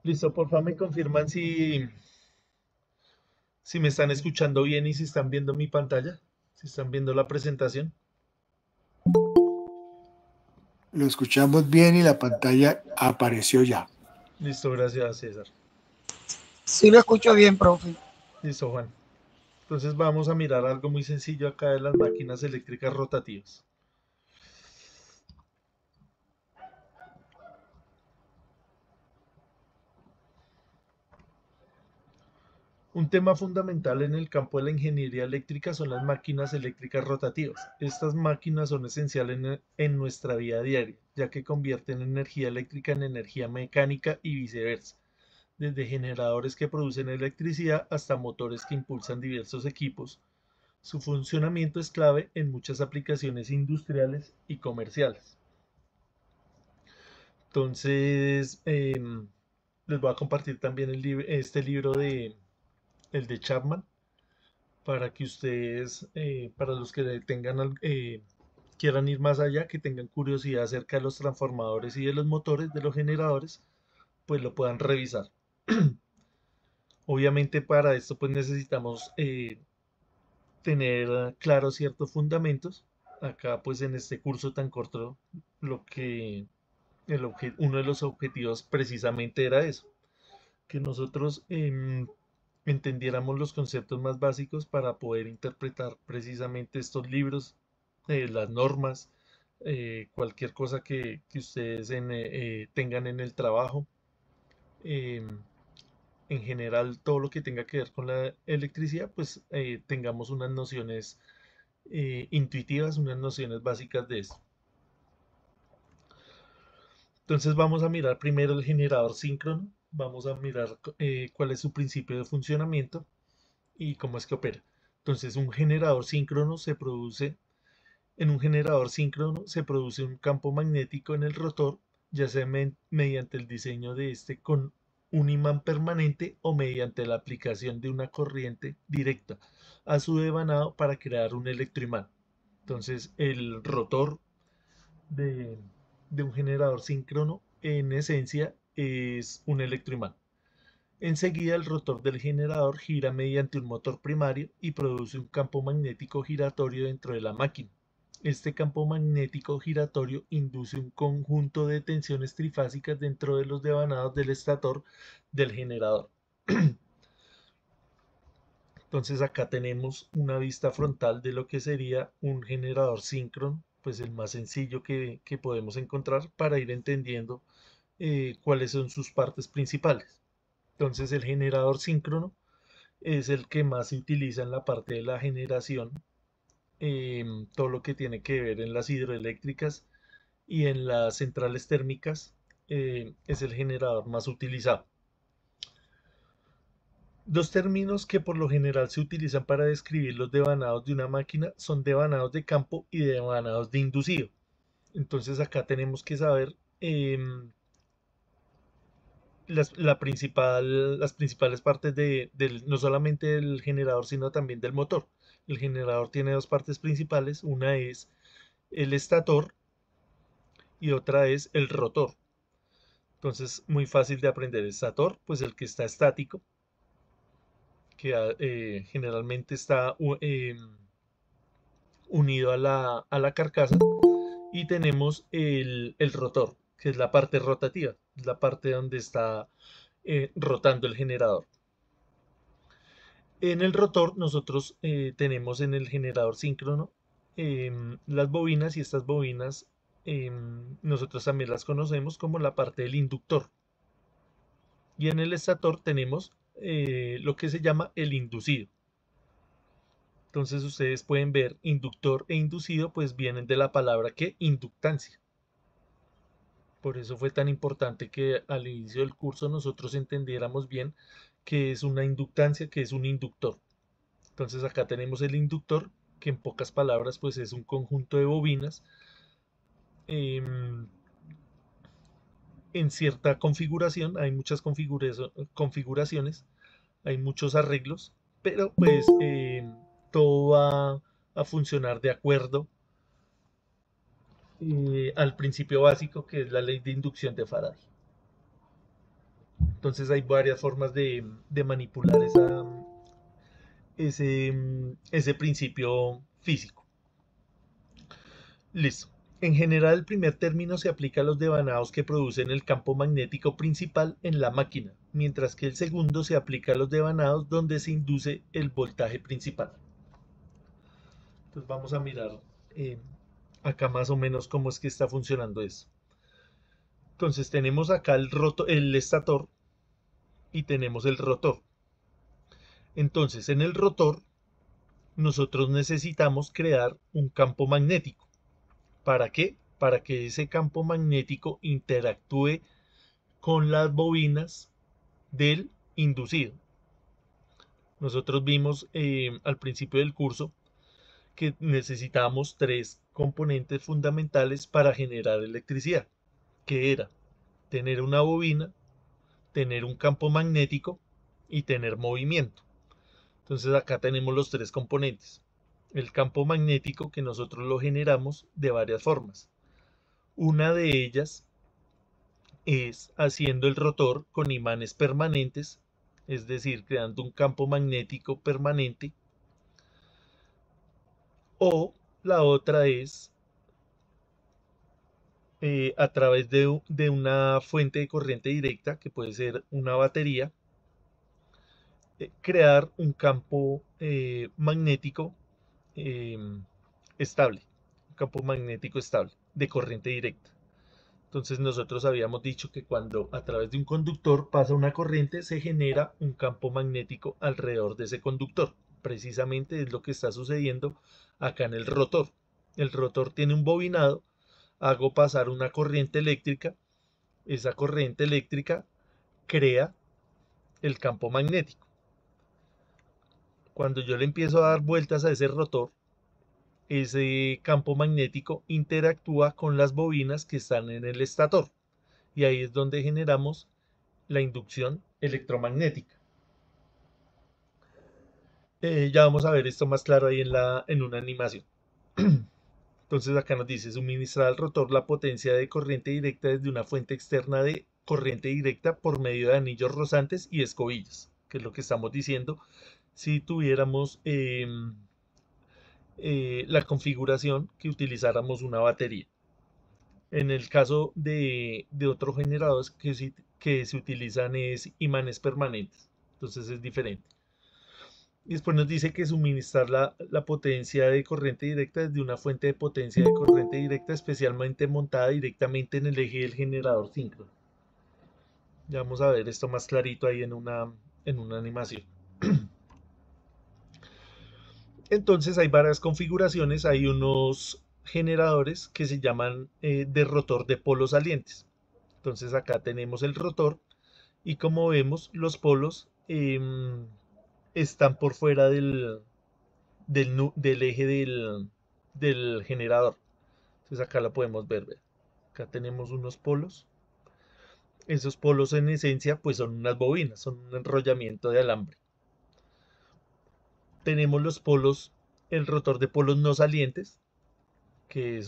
Listo, porfa, me confirman si me están escuchando bien y si están viendo mi pantalla, si están viendo la presentación. Lo escuchamos bien y la pantalla apareció ya. Listo, gracias, César. Sí lo escucho bien, profe. Listo, Juan. Entonces vamos a mirar algo muy sencillo acá de las máquinas eléctricas rotativas. Un tema fundamental en el campo de la ingeniería eléctrica son las máquinas eléctricas rotativas. Estas máquinas son esenciales en nuestra vida diaria, ya que convierten energía eléctrica en energía mecánica y viceversa, desde generadores que producen electricidad hasta motores que impulsan diversos equipos. Su funcionamiento es clave en muchas aplicaciones industriales y comerciales. Entonces, les voy a compartir también este libro el de Chapman, para que ustedes, para los que quieran ir más allá, que tengan curiosidad acerca de los transformadores y de los motores, de los generadores, pues lo puedan revisar. Obviamente para esto pues necesitamos tener claros ciertos fundamentos. Acá pues en este curso tan corto, lo que uno de los objetivos precisamente era eso, que nosotros entendiéramos los conceptos más básicos para poder interpretar precisamente estos libros, las normas, cualquier cosa que ustedes tengan en el trabajo. em, en general, todo lo que tenga que ver con la electricidad, pues tengamos unas nociones intuitivas, unas nociones básicas de esto. Entonces vamos a mirar primero el generador síncrono, vamos a mirar cuál es su principio de funcionamiento y cómo es que opera. Entonces en un generador síncrono se produce un campo magnético en el rotor, ya sea mediante el diseño de este con un imán permanente o mediante la aplicación de una corriente directa a su devanado para crear un electroimán. Entonces el rotor de, de un generador síncrono en esencia es un electroimán. Enseguida el rotor del generador gira mediante un motor primario y produce un campo magnético giratorio dentro de la máquina. Este campo magnético giratorio induce un conjunto de tensiones trifásicas dentro de los devanados del estator del generador. Entonces acá tenemos una vista frontal de lo que sería un generador síncrono, pues el más sencillo que podemos encontrar para ir entendiendo cuáles son sus partes principales. Entonces el generador síncrono es el que más se utiliza en la parte de la generación, todo lo que tiene que ver en las hidroeléctricas y en las centrales térmicas, es el generador más utilizado. Dos términos que por lo general se utilizan para describir los devanados de una máquina son devanados de campo y devanados de inducido. Entonces acá tenemos que saber las principales partes no solamente del generador, sino también del motor. El generador tiene dos partes principales, una es el estator y otra es el rotor. Entonces, muy fácil de aprender. El estator, pues el que está estático, que generalmente está unido a la carcasa, y tenemos el rotor, que es la parte rotativa, es la parte donde está rotando el generador. En el rotor nosotros tenemos en el generador síncrono las bobinas, y estas bobinas nosotros también las conocemos como la parte del inductor. Y en el estator tenemos lo que se llama el inducido. Entonces ustedes pueden ver inductor e inducido, pues vienen de la palabra que inductancia. Por eso fue tan importante que al inicio del curso nosotros entendiéramos bien qué es una inductancia, qué es un inductor. Entonces acá tenemos el inductor, que en pocas palabras pues es un conjunto de bobinas em, en cierta configuración. Hay muchas configuraciones, hay muchos arreglos, pero pues todo va a funcionar de acuerdo al principio básico, que es la ley de inducción de Faraday. Entonces hay varias formas de manipular ese principio físico. Listo. En general, el primer término se aplica a los devanados que producen el campo magnético principal en la máquina, mientras que el segundo se aplica a los devanados donde se induce el voltaje principal. Entonces vamos a mirar acá más o menos cómo es que está funcionando eso. Entonces tenemos acá el estator y tenemos el rotor. Entonces en el rotor nosotros necesitamos crear un campo magnético. ¿Para qué? Para que ese campo magnético interactúe con las bobinas del inducido. Nosotros vimos al principio del curso que necesitábamos tres componentes fundamentales para generar electricidad, que era tener una bobina, tener un campo magnético y tener movimiento. Entonces acá tenemos los tres componentes. El campo magnético, que nosotros lo generamos de varias formas. Una de ellas es haciendo el rotor con imanes permanentes, es decir, creando un campo magnético permanente. O la otra es a través de una fuente de corriente directa, que puede ser una batería, crear un campo magnético estable, un campo magnético estable de corriente directa. Entonces nosotros habíamos dicho que cuando a través de un conductor pasa una corriente se genera un campo magnético alrededor de ese conductor. Precisamente es lo que está sucediendo acá en el rotor. El rotor tiene un bobinado, hago pasar una corriente eléctrica, esa corriente eléctrica crea el campo magnético. Cuando yo le empiezo a dar vueltas a ese rotor, ese campo magnético interactúa con las bobinas que están en el estator y ahí es donde generamos la inducción electromagnética. Ya vamos a ver esto más claro ahí en una animación. Entonces acá nos dice suministrar al rotor la potencia de corriente directa desde una fuente externa de corriente directa por medio de anillos rozantes y escobillas, que es lo que estamos diciendo si tuviéramos la configuración que utilizáramos una batería. En el caso de otros generadores que se utilizan es imanes permanentes, entonces es diferente. Y después nos dice que suministrar la potencia de corriente directa desde una fuente de potencia de corriente directa especialmente montada directamente en el eje del generador síncrono. Ya vamos a ver esto más clarito ahí en una animación. Entonces hay varias configuraciones, hay unos generadores que se llaman de rotor de polos salientes. Entonces acá tenemos el rotor y como vemos los polos están por fuera del eje del generador. Entonces acá lo podemos ver. Acá tenemos unos polos. Esos polos en esencia pues son unas bobinas, son un enrollamiento de alambre. Tenemos los polos, el rotor de polos no salientes, que es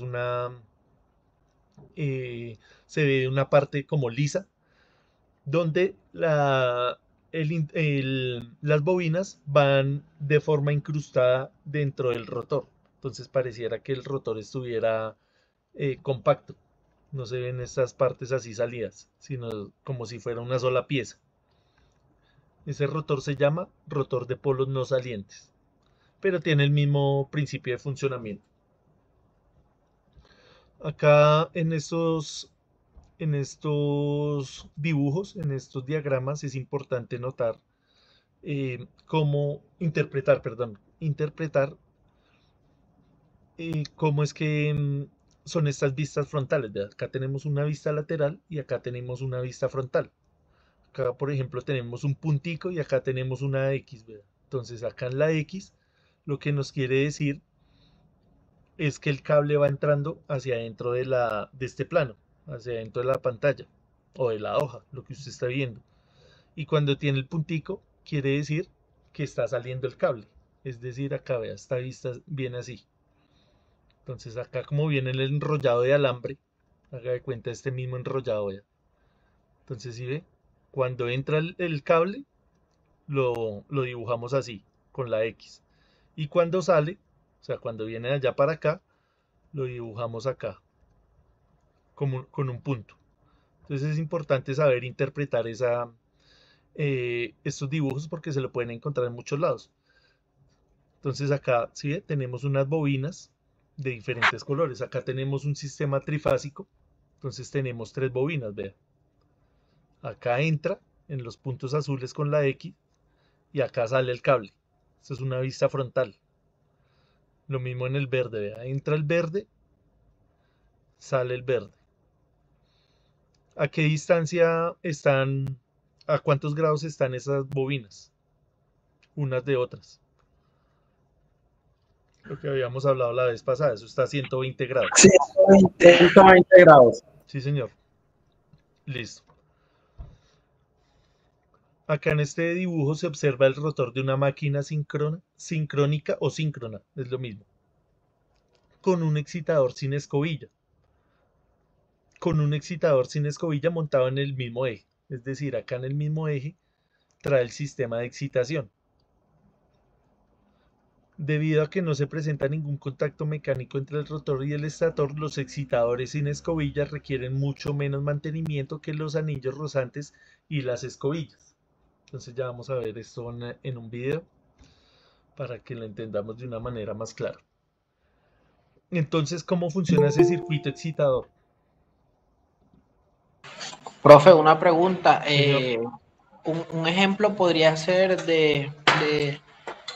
se ve una parte como lisa, donde las bobinas van de forma incrustada dentro del rotor. Entonces pareciera que el rotor estuviera compacto. No se ven estas partes así salidas, sino como si fuera una sola pieza. Ese rotor se llama rotor de polos no salientes, pero tiene el mismo principio de funcionamiento. Acá en estos dibujos, en estos diagramas, es importante notar interpretar cómo es que son estas vistas frontales. ¿Verdad? Acá tenemos una vista lateral y acá tenemos una vista frontal. Acá, por ejemplo, tenemos un puntico y acá tenemos una X, ¿verdad? Entonces, acá en la X, lo que nos quiere decir es que el cable va entrando hacia adentro de este plano, hacia adentro de la pantalla o de la hoja, lo que usted está viendo. Y cuando tiene el puntico, quiere decir que está saliendo el cable. Es decir, acá vea, esta vista viene así. Entonces acá como viene el enrollado de alambre, haga de cuenta este mismo enrollado, vea. Entonces si ve, Cuando entra el cable, lo dibujamos así, con la X. Y cuando sale, o sea, cuando viene de allá para acá, lo dibujamos acá, con un punto. Entonces es importante saber interpretar estos dibujos porque se lo pueden encontrar en muchos lados. Entonces acá, ¿sí ve? Tenemos unas bobinas de diferentes colores. Acá tenemos un sistema trifásico. Entonces tenemos tres bobinas, vean. Acá entra en los puntos azules con la X y acá sale el cable. Esto es una vista frontal. Lo mismo en el verde, vea. Entra el verde, sale el verde. ¿A qué distancia están, a cuántos grados están esas bobinas? Unas de otras. Lo que habíamos hablado la vez pasada, eso está a 120 grados. 120 grados. Sí, señor. Listo. Acá en este dibujo se observa el rotor de una máquina sincrónica o síncrona, es lo mismo, con un excitador sin escobilla. Con un excitador sin escobilla montado en el mismo eje. Es decir, acá en el mismo eje trae el sistema de excitación. Debido a que no se presenta ningún contacto mecánico entre el rotor y el estator, los excitadores sin escobillas requieren mucho menos mantenimiento que los anillos rozantes y las escobillas. Entonces ya vamos a ver esto en un video para que lo entendamos de una manera más clara. Entonces, ¿cómo funciona ese circuito excitador? Profe, una pregunta. Señor, Un ejemplo podría ser de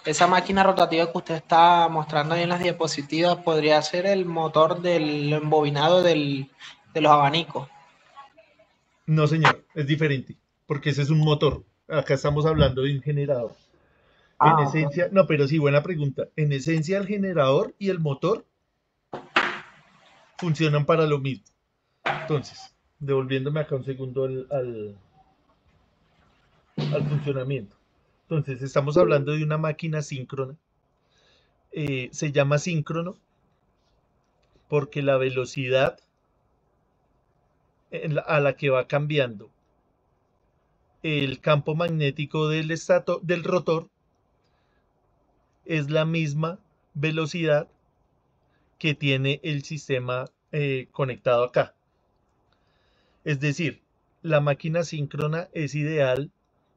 esa máquina rotativa que usted está mostrando ahí en las diapositivas, podría ser el motor del embobinado de los abanicos. no señor, es diferente, porque ese es un motor. Acá estamos hablando de un generador. En Ah, ok. esencia, no, pero sí, buena pregunta. En esencia, el generador y el motor funcionan para lo mismo. Entonces, devolviéndome acá un segundo al funcionamiento. Entonces, estamos hablando de una máquina síncrona. Se llama síncrono porque la velocidad a la que va cambiando el campo magnético del rotor es la misma velocidad que tiene el sistema conectado acá. Es decir, la máquina síncrona es ideal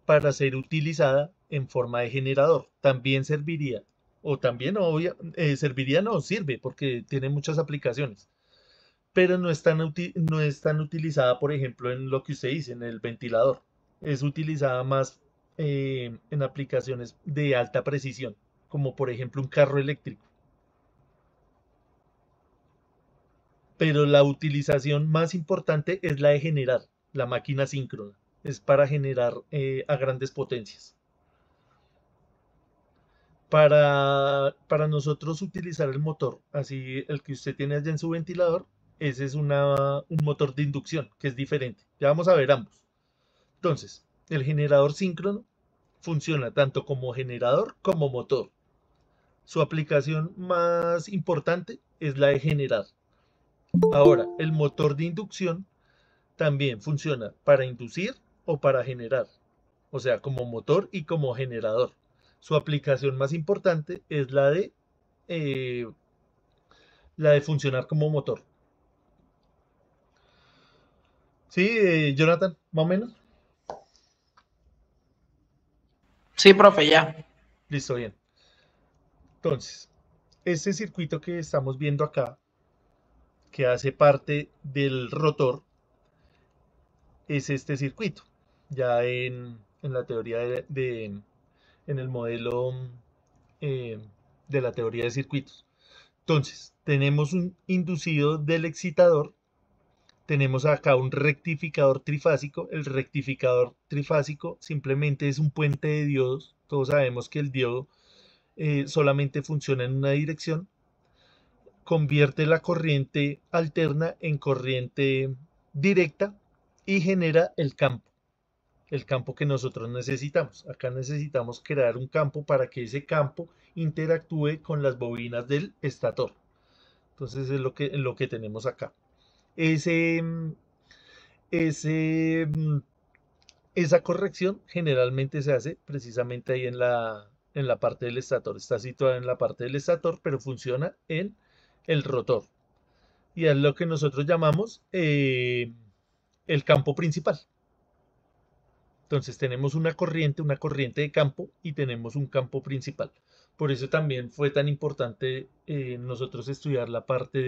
para ser utilizada en forma de generador. También serviría, o también serviría, no, sirve porque tiene muchas aplicaciones, pero no es tan utilizada, por ejemplo, en lo que usted dice, en el ventilador. Es utilizada más en aplicaciones de alta precisión, como por ejemplo un carro eléctrico. Pero la utilización más importante es la de generar, la máquina síncrona. Es para generar a grandes potencias. Para nosotros utilizar el motor, así el que usted tiene allá en su ventilador, ese es un motor de inducción, que es diferente. Ya vamos a ver ambos. Entonces, el generador síncrono funciona tanto como generador como motor. Su aplicación más importante es la de generar. Ahora, el motor de inducción también funciona para inducir o para generar, o sea, como motor y como generador. Su aplicación más importante es eh, la de funcionar como motor. ¿Sí, Jonathan? ¿Más o menos? Sí, profe, ya. Listo, bien. Entonces, este circuito que estamos viendo acá, que hace parte del rotor, es este circuito. Ya en la teoría en el modelo eh, de la teoría de circuitos. Entonces, tenemos un inducido del excitador, tenemos acá un rectificador trifásico. El rectificador trifásico simplemente es un puente de diodos. Todos sabemos que el diodo solamente funciona en una dirección. Convierte la corriente alterna en corriente directa y genera el campo que nosotros necesitamos. Acá necesitamos crear un campo para que ese campo interactúe con las bobinas del estator. Entonces es lo que tenemos acá. Ese, ese Esa corrección generalmente se hace precisamente ahí en la parte del estator. Está situada en la parte del estator, pero funciona en el rotor. Y es lo que nosotros llamamos el campo principal. Entonces tenemos una corriente de campo y tenemos un campo principal. Por eso también fue tan importante nosotros estudiar la parte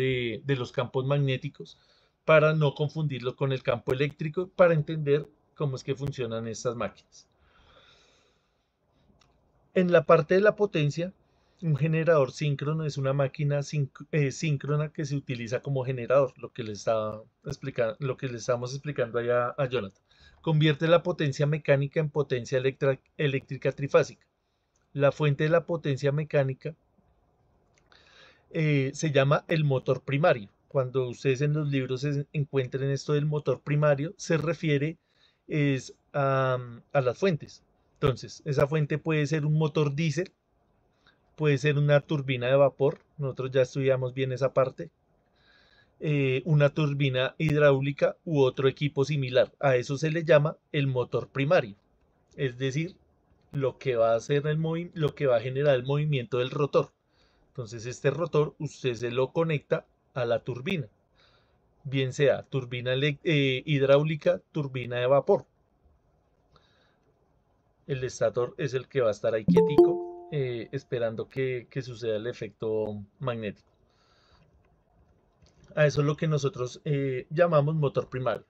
de los campos magnéticos para no confundirlo con el campo eléctrico, para entender cómo es que funcionan estas máquinas. En la parte de la potencia, un generador síncrono es una máquina síncrona que se utiliza como generador, lo que le estamos explicando allá a Jonathan. Convierte la potencia mecánica en potencia eléctrica trifásica. La fuente de la potencia mecánica se llama el motor primario. Cuando ustedes en los libros encuentren esto del motor primario, se refiere a las fuentes. Entonces, esa fuente puede ser un motor diésel, puede ser una turbina de vapor, nosotros ya estudiamos bien esa parte, una turbina hidráulica u otro equipo similar. A eso se le llama el motor primario, es decir, lo que va a hacer lo que va a generar el movimiento del rotor. Entonces este rotor usted se lo conecta a la turbina, bien sea turbina hidráulica, turbina de vapor. El estator es el que va a estar ahí quietico, esperando que suceda el efecto magnético. A eso es lo que nosotros llamamos motor primario.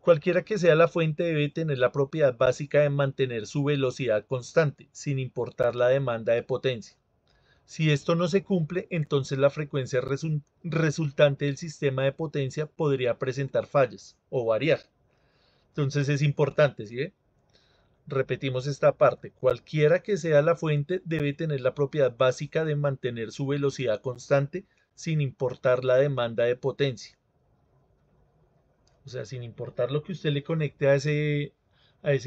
Cualquiera que sea la fuente debe tener la propiedad básica de mantener su velocidad constante, sin importar la demanda de potencia. Si esto no se cumple, entonces la frecuencia resultante del sistema de potencia podría presentar fallas o variar. Entonces es importante, ¿sí ve? Repetimos esta parte. Cualquiera que sea la fuente debe tener la propiedad básica de mantener su velocidad constante sin importar la demanda de potencia. O sea, sin importar lo que usted le conecte a ese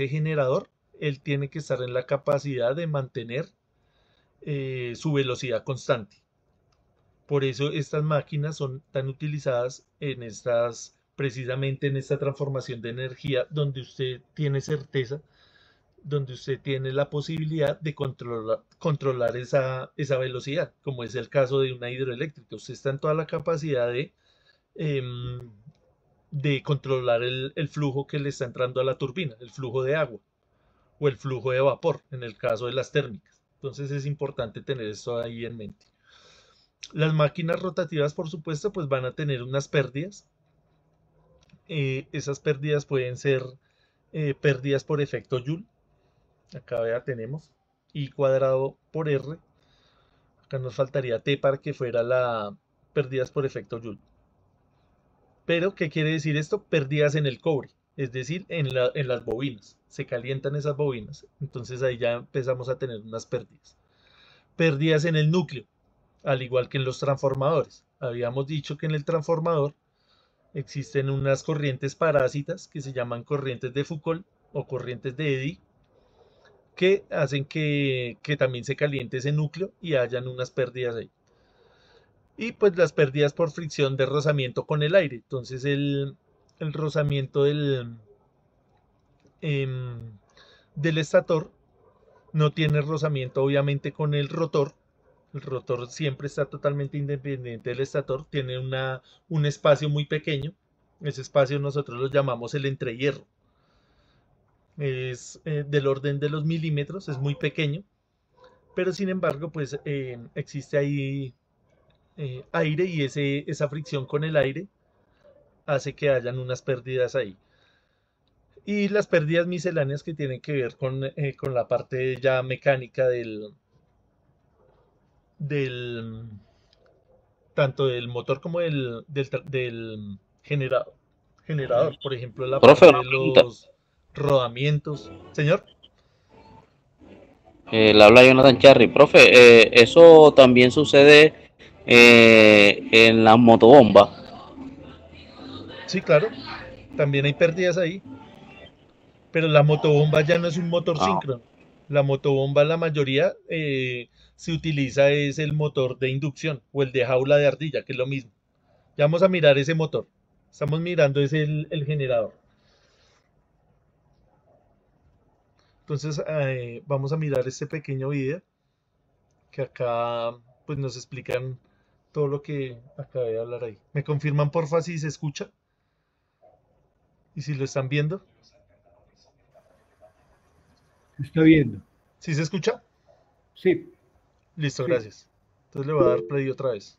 generador, él tiene que estar en la capacidad de mantener su velocidad constante. Por eso estas máquinas son tan utilizadas precisamente en esta transformación de energía, donde usted tiene certeza, donde usted tiene la posibilidad de controlar esa velocidad, como es el caso de una hidroeléctrica. Usted está en toda la capacidad de controlar el flujo que le está entrando a la turbina, el flujo de agua o el flujo de vapor, en el caso de las térmicas. Entonces es importante tener esto ahí en mente. Las máquinas rotativas, por supuesto, pues van a tener unas pérdidas. Esas pérdidas pueden ser pérdidas por efecto Joule. Acá ya tenemos I cuadrado por R. Acá nos faltaría T para que fuera la pérdidas por efecto Joule. Pero, ¿qué quiere decir esto? Pérdidas en el cobre, es decir, en las bobinas. Se calientan esas bobinas. Entonces ahí ya empezamos a tener unas pérdidas. Pérdidas en el núcleo, al igual que en los transformadores. Habíamos dicho que en el transformador existen unas corrientes parásitas que se llaman corrientes de Foucault o corrientes de Eddy, que hacen que también se caliente ese núcleo y hayan unas pérdidas ahí. Y pues las pérdidas por fricción de rozamiento con el aire. Entonces el rozamiento del estator no tiene rozamiento obviamente con el rotor. El rotor siempre está totalmente independiente del estator. Tiene un espacio muy pequeño. Ese espacio nosotros lo llamamos el entrehierro. Es del orden de los milímetros, es muy pequeño. Pero sin embargo, pues existe ahí aire y esa fricción con el aire hace que hayan unas pérdidas ahí. Y las pérdidas misceláneas que tienen que ver con la parte ya mecánica tanto del motor como del generador. Por ejemplo, la Profe, parte una de pregunta. los rodamientos. Señor, Le habla Jonathan Charry. Profe, eso también sucede en las motobombas. sí, claro, también hay pérdidas ahí. Pero la motobomba ya no es un motor Ah, síncrono. La motobomba, la mayoría se utiliza es el motor de inducción o el de jaula de ardilla, que es lo mismo. Ya vamos a mirar ese motor. Estamos mirando es el generador. Entonces vamos a mirar este pequeño video que acá pues nos explican todo lo que acabé de hablar ahí. ¿Me confirman porfa si se escucha? Y si lo están viendo. Se está viendo. ¿Sí se escucha? Sí, Listo, sí. gracias. Entonces le voy a dar play otra vez.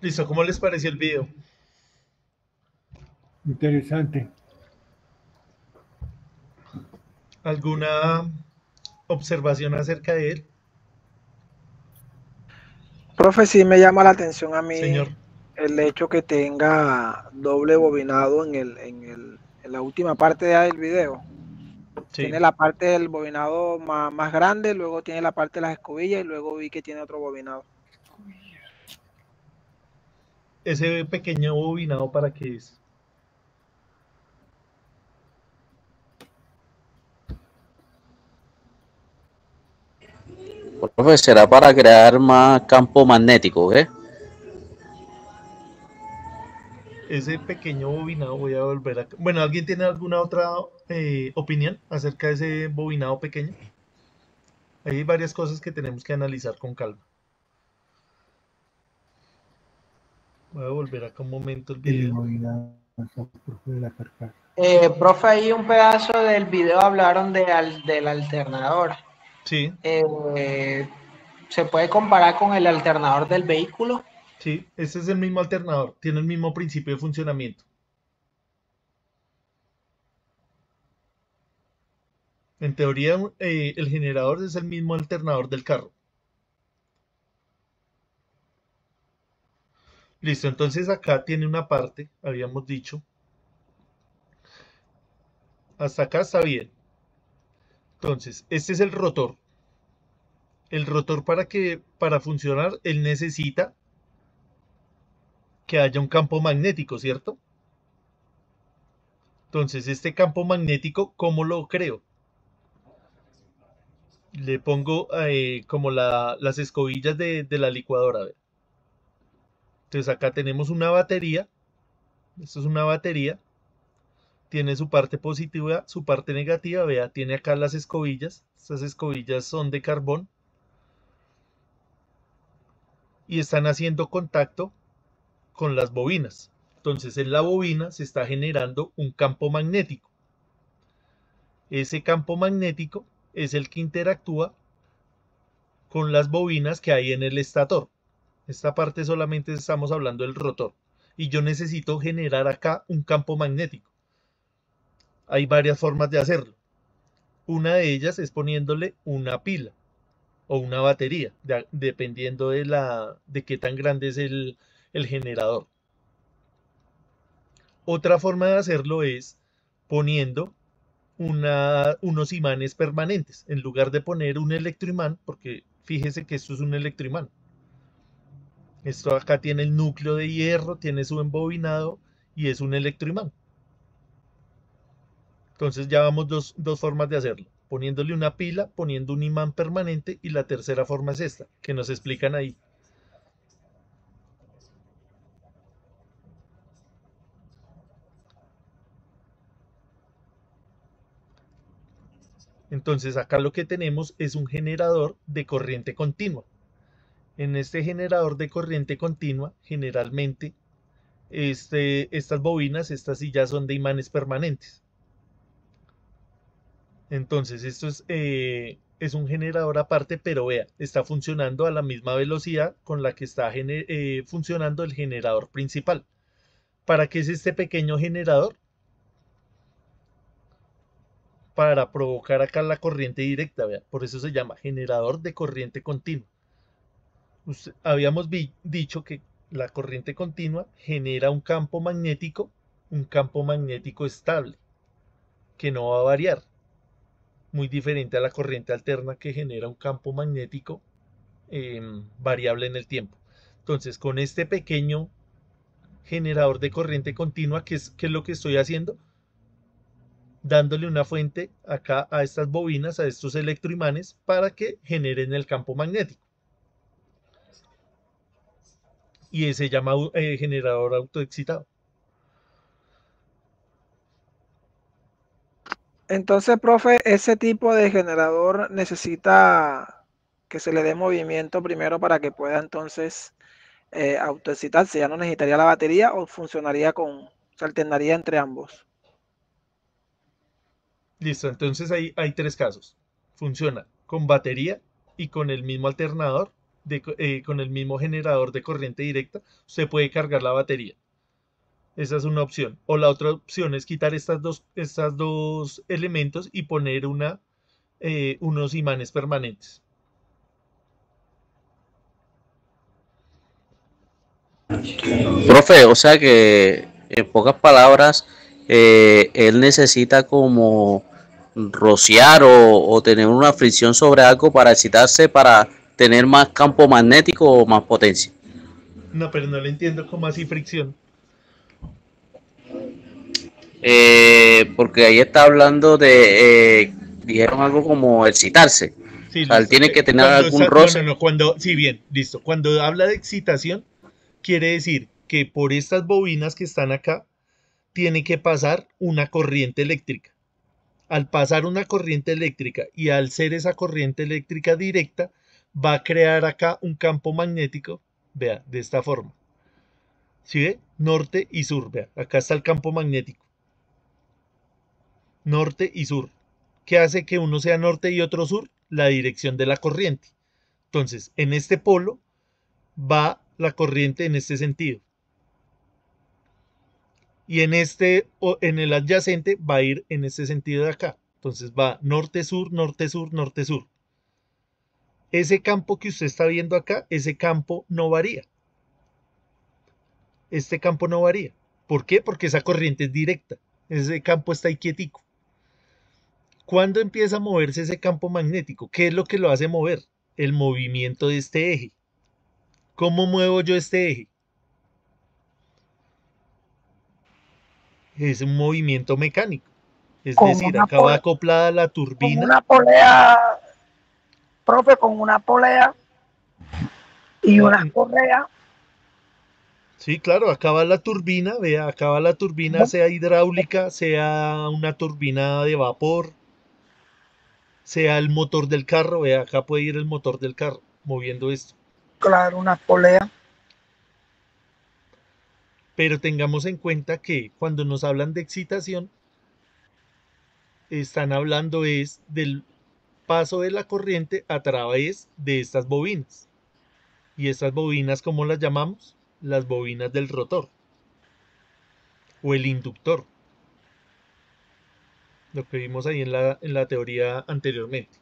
Listo, ¿cómo les pareció el video? Interesante. ¿Alguna observación acerca de él, Profe, sí me llama la atención a mí señor? el hecho que tenga doble bobinado en la última parte del video. Sí, Tiene la parte del bobinado más grande, luego tiene la parte de las escobillas y luego vi que tiene otro bobinado. ese pequeño bobinado, ¿para qué es? Profe, será para crear más campo magnético, ¿eh? Ese pequeño bobinado, voy a volver a... Bueno, ¿alguien tiene alguna otra opinión acerca de ese bobinado pequeño? Hay varias cosas que tenemos que analizar con calma. Voy a volver acá un momento el El video. bobinado por fuera de la carcasa. Profe, ahí un pedazo del video hablaron del alternador. Sí, ¿Se puede comparar con el alternador del vehículo? sí, ese es el mismo alternador, tiene el mismo principio de funcionamiento. En teoría, el generador es el mismo alternador del carro. Listo, entonces acá tiene una parte, habíamos dicho. Hasta acá está bien. Entonces, este es el rotor. El rotor para funcionar, él necesita que haya un campo magnético, ¿cierto? Entonces, este campo magnético, ¿cómo lo creo? Le pongo como las escobillas de la licuadora. ¿Ve? Entonces, acá tenemos una batería. Esto es una batería. Tiene su parte positiva, su parte negativa. Vea, tiene acá las escobillas. Estas escobillas son de carbón y están haciendo contacto con las bobinas. Entonces, en la bobina se está generando un campo magnético. Ese campo magnético es el que interactúa con las bobinas que hay en el estator. Esta parte solamente estamos hablando del rotor. Y yo necesito generar acá un campo magnético. Hay varias formas de hacerlo. Una de ellas es poniéndole una pila o una batería, dependiendo de qué tan grande es el generador. Otra forma de hacerlo es poniendo unos imanes permanentes. En lugar de poner un electroimán, porque fíjese que esto es un electroimán. Esto acá tiene el núcleo de hierro, tiene su embobinado y es un electroimán. Entonces ya vamos dos formas de hacerlo. Poniéndole una pila, poniendo un imán permanente y la tercera forma es esta, que nos explican ahí. Entonces acá lo que tenemos es un generador de corriente continua. En este generador de corriente continua, generalmente estas bobinas, estas sí ya son de imanes permanentes. Entonces, esto es un generador aparte, pero vea, está funcionando a la misma velocidad con la que está funcionando el generador principal. ¿Para qué es este pequeño generador? Para provocar acá la corriente directa, vea. Por eso se llama generador de corriente continua. Habíamos dicho que la corriente continua genera un campo magnético estable, que no va a variar. Muy diferente a la corriente alterna que genera un campo magnético variable en el tiempo. Entonces, con este pequeño generador de corriente continua, ¿qué es lo que estoy haciendo? Dándole una fuente acá a estas bobinas, a estos electroimanes, para que generen el campo magnético. Y se llama generador autoexcitado. Entonces, profe, ese tipo de generador necesita que se le dé movimiento primero para que pueda entonces autoexcitarse. Ya no necesitaría la batería o funcionaría se alternaría entre ambos. Listo, entonces hay tres casos. Funciona con batería y con el mismo alternador, con el mismo generador de corriente directa, usted puede cargar la batería. Esa es una opción. O la otra opción es quitar estas dos elementos y poner unos imanes permanentes. Profe, o sea que en pocas palabras, él necesita como rociar o tener una fricción sobre algo para excitarse para tener más campo magnético o más potencia. No, pero no le entiendo cómo así fricción. Porque ahí está hablando de, dijeron algo como excitarse. Sí, O sea, él listo. tiene que tener Cuando algún no, roce. no, cuando, sí, bien, listo. Cuando habla de excitación, quiere decir que por estas bobinas que están acá, tiene que pasar una corriente eléctrica. Al pasar una corriente eléctrica y al ser esa corriente eléctrica directa, va a crear acá un campo magnético, vea, de esta forma. ¿Sí ve? Norte y sur, vea, acá está el campo magnético. Norte y sur. ¿Qué hace que uno sea norte y otro sur? La dirección de la corriente. Entonces, en este polo va la corriente en este sentido. Y en el adyacente va a ir en este sentido de acá. Entonces va norte-sur, norte-sur, norte-sur. Ese campo que usted está viendo acá, ese campo no varía. Este campo no varía. ¿Por qué? Porque esa corriente es directa. Ese campo está ahí quietico. ¿Cuándo empieza a moverse ese campo magnético? ¿Qué es lo que lo hace mover? El movimiento de este eje. ¿Cómo muevo yo este eje? Es un movimiento mecánico. Es con decir, una, acá va pole- acoplada la con turbina. una polea, profe, con una polea y Ah, una correa. sí, claro, acá va la turbina, vea, acá va la turbina, sea hidráulica, sea una turbina de vapor, sea el motor del carro, vea, acá puede ir el motor del carro moviendo esto. Claro, una polea. Pero tengamos en cuenta que cuando nos hablan de excitación, están hablando es del paso de la corriente a través de estas bobinas. Y estas bobinas, ¿cómo las llamamos? Las bobinas del rotor o el inductor, lo que vimos ahí en la teoría anteriormente.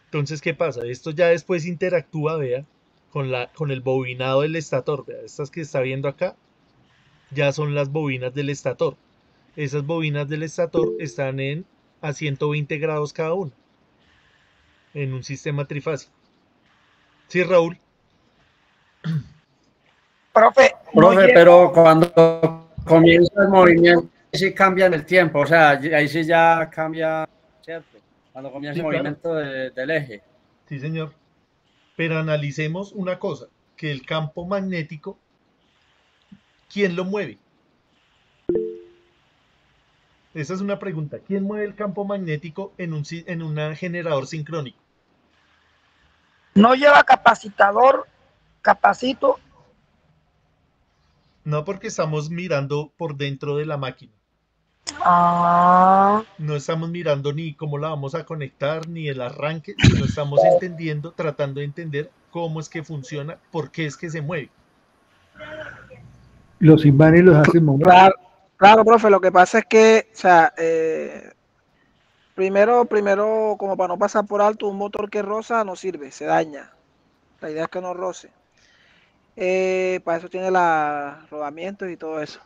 Entonces, ¿qué pasa? Esto ya después interactúa, vea, con el bobinado del estator. Vea, estas que está viendo acá ya son las bobinas del estator. Esas bobinas del estator están a 120 grados cada una, en un sistema trifásico. ¿Sí, Raúl? Profe, no Profe, lleva, pero cuando comienza el movimiento, sí cambia en el tiempo, o sea, ahí sí ya cambia, ¿cierto? Cuando comienza Sí, el claro. movimiento del eje. Sí, señor. Pero analicemos una cosa, que el campo magnético, ¿quién lo mueve? Esa es una pregunta. ¿Quién mueve el campo magnético en un generador sincrónico? no lleva capacitador, capacito. No, porque estamos mirando por dentro de la máquina. Ah, No estamos mirando ni cómo la vamos a conectar, ni el arranque, sino estamos entendiendo, tratando de entender cómo es que funciona, por qué es que se mueve. Los imanes los hacen mover. Claro, claro, profe, lo que pasa es que, o sea, primero, como para no pasar por alto, un motor que roza no sirve, se daña. La idea es que no roce. Para eso tiene los rodamientos y todo eso.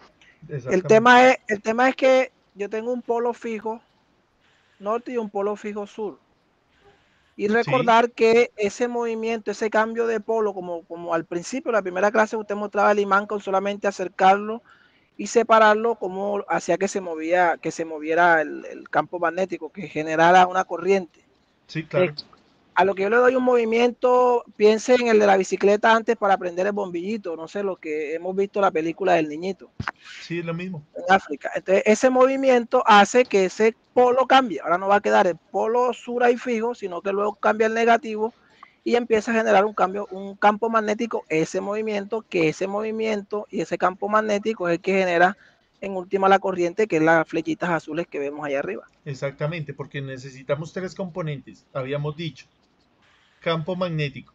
Exactamente. El tema es que yo tengo un polo fijo norte y un polo fijo sur. Y Sí, recordar que ese movimiento, ese cambio de polo, como al principio, la primera clase, usted mostraba el imán con solamente acercarlo y separarlo, como hacía que se moviera el campo magnético, que generara una corriente. sí, claro. A lo que yo le doy un movimiento, piense en el de la bicicleta antes para prender el bombillito, no sé, lo que hemos visto en la película del niñito Sí, es lo mismo. en África. Entonces, ese movimiento hace que ese polo cambie. Ahora no va a quedar el polo sur ahí fijo, sino que luego cambia el negativo y empieza a generar un cambio, un campo magnético, ese movimiento y ese campo magnético es el que genera en última la corriente, que es las flechitas azules que vemos ahí arriba. Exactamente, porque necesitamos tres componentes, habíamos dicho. campo magnético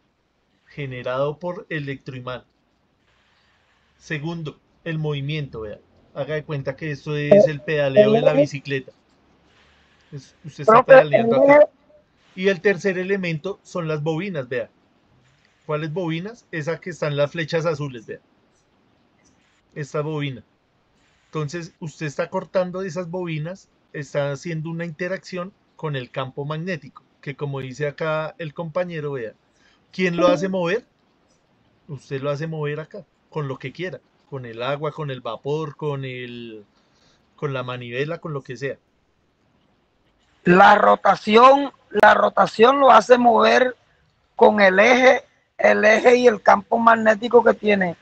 generado por electroimán. Segundo, el movimiento, vea. Haga de cuenta que esto es el pedaleo de la bicicleta. Usted está Profe, pedaleando acá. Y el tercer elemento son las bobinas, vea. ¿Cuáles bobinas? Esa que están las flechas azules, vea. Esta bobina. Entonces, usted está cortando esas bobinas, está haciendo una interacción con el campo magnético, que como dice acá el compañero, vea, ¿quién lo hace mover? Usted lo hace mover acá, con lo que quiera, con el agua, con el vapor, con la manivela, con lo que sea. la rotación lo hace mover con el eje y el campo magnético que tiene.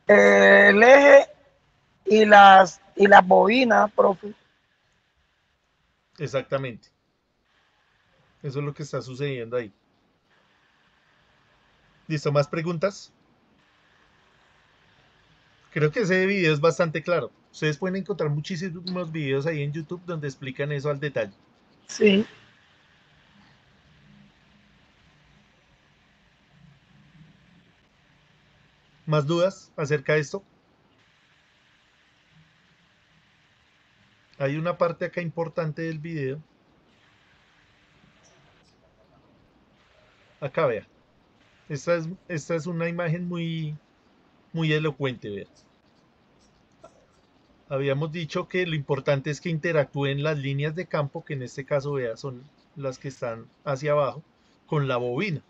El eje y las bobinas, profe. Exactamente. Eso es lo que está sucediendo ahí. ¿Listo? ¿Más preguntas? Creo que ese video es bastante claro. Ustedes pueden encontrar muchísimos videos ahí en YouTube donde explican eso al detalle. Sí. ¿Más dudas acerca de esto? Hay una parte acá importante del video. Acá vea. Esta es una imagen muy elocuente, vea. Habíamos dicho que lo importante es que interactúen las líneas de campo, que en este caso, vea, son las que están hacia abajo, con la bobina.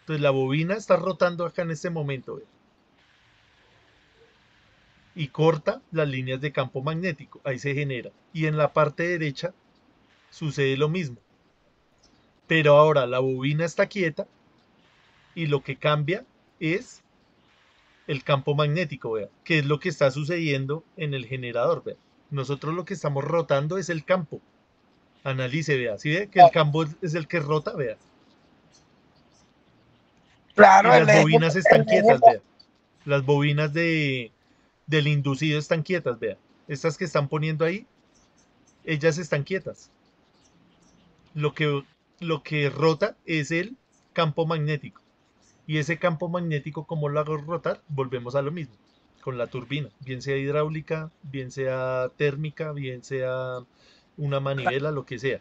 Entonces la bobina está rotando acá en este momento, vea. Y corta las líneas de campo magnético. Ahí se genera. Y en la parte derecha sucede lo mismo. Pero ahora la bobina está quieta y lo que cambia es el campo magnético, vea, que es lo que está sucediendo en el generador, vea. Nosotros lo que estamos rotando es el campo. Analice, vea, ¿sí ve que el campo es el que rota, vea? Y Claro, las bobinas están el eje, quietas, vea. Las bobinas del inducido están quietas, vea. Estas que están poniendo ahí, ellas están quietas. Lo que rota es el campo magnético. Y ese campo magnético, como lo hago rotar, volvemos a lo mismo, con la turbina, bien sea hidráulica, bien sea térmica, bien sea una manivela, lo que sea.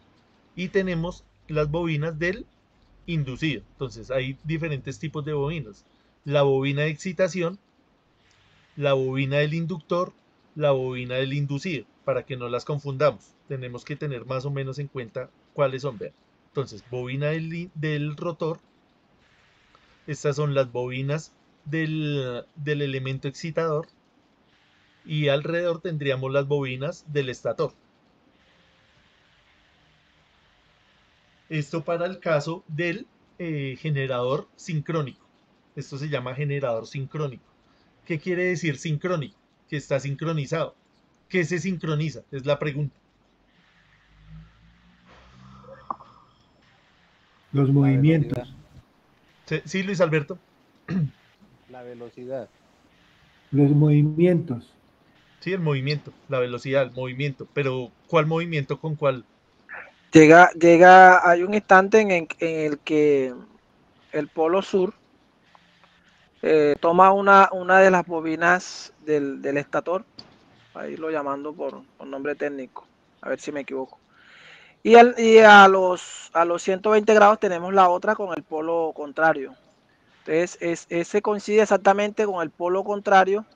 Y tenemos las bobinas del inducido. Entonces hay diferentes tipos de bobinas. La bobina de excitación, la bobina del inductor, la bobina del inducido, para que no las confundamos. Tenemos que tener más o menos en cuenta cuáles son. Vean. Entonces, bobina del rotor. Estas son las bobinas del elemento excitador y alrededor tendríamos las bobinas del estator. Esto para el caso del generador sincrónico. Esto se llama generador sincrónico. ¿Qué quiere decir sincrónico? Que está sincronizado. ¿Qué se sincroniza? Es la pregunta. Los movimientos. Sí, Luis Alberto. La velocidad. Los movimientos. Sí, el movimiento, la velocidad, el movimiento. Pero, ¿cuál movimiento con cuál? Hay un instante en el que el polo sur toma una de las bobinas del estator, ahí lo llamando por nombre técnico, a ver si me equivoco. Y a los 120 grados tenemos la otra con el polo contrario. Entonces, ese coincide exactamente con el polo contrario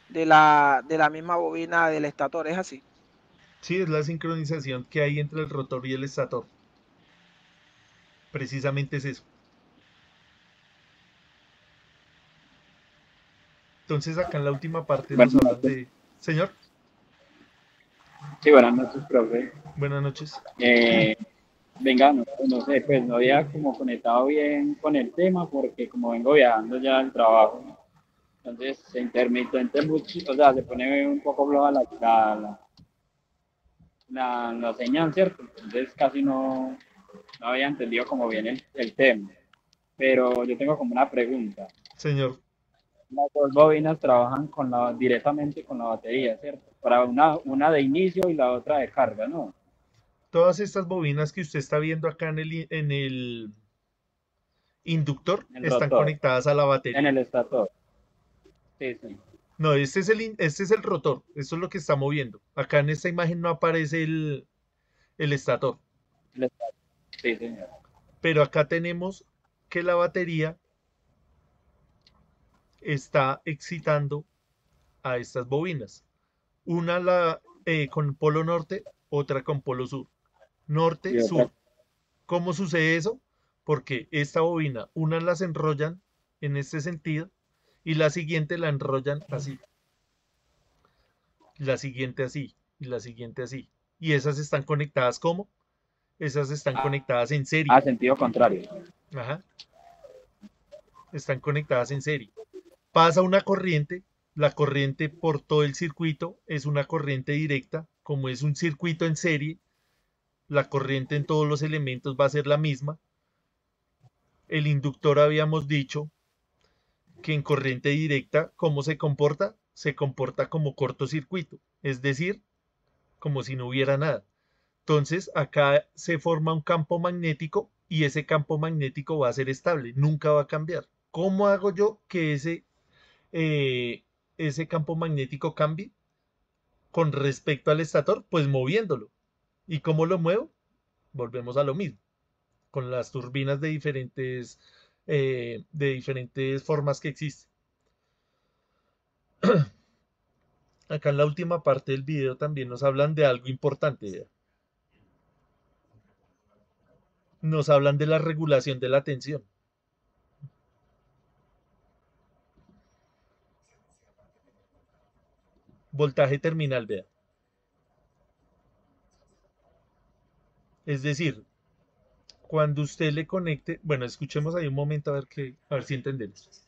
de la misma bobina del estator, ¿es así? Sí, es la sincronización que hay entre el rotor y el estator. Precisamente es eso. Entonces acá en la última parte nos hablan de... Señor, Sí, buenas noches, profe. buenas noches. Venga, no sé, pues no había como conectado bien con el tema porque como vengo viajando ya al trabajo, entonces se intermitente mucho, o sea, se pone un poco floja la señal, ¿cierto? Entonces casi no había entendido como bien el tema. Pero yo tengo como una pregunta. Señor, Las dos bobinas trabajan directamente con la batería, ¿cierto? Para una de inicio y la otra de carga, ¿no? todas estas bobinas que usted está viendo acá inductor El están rotor. conectadas a la En batería. el estator. Sí, sí. No, este es el rotor, esto es lo que está moviendo. Acá en esta imagen no aparece el estator, El estator. Sí, señor. pero acá tenemos que la batería está excitando a estas bobinas. Una con polo norte, otra con polo sur. Norte, Y otra. sur. ¿Cómo sucede eso? Porque esta bobina, unas las enrollan en este sentido y la siguiente la enrollan así. La siguiente así y la siguiente así. Y esas están conectadas ¿cómo? Esas están conectadas en serie. Ah, sentido contrario. Ajá. Están conectadas en serie. Pasa una corriente, la corriente por todo el circuito es una corriente directa, como es un circuito en serie, la corriente en todos los elementos va a ser la misma. El inductor habíamos dicho que en corriente directa, ¿cómo se comporta? Se comporta como cortocircuito, es decir, como si no hubiera nada. Entonces, acá se forma un campo magnético y ese campo magnético va a ser estable, nunca va a cambiar. ¿Cómo hago yo que ese campo magnético cambie con respecto al estator? Pues moviéndolo. ¿Y cómo lo muevo? Volvemos a lo mismo, con las turbinas de diferentes formas que existen. Acá en la última parte del video también nos hablan de algo importante. Nos hablan de la regulación de la tensión. Voltaje terminal, vea. Es decir, cuando usted le conecte, bueno, escuchemos ahí un momento a ver si entendemos.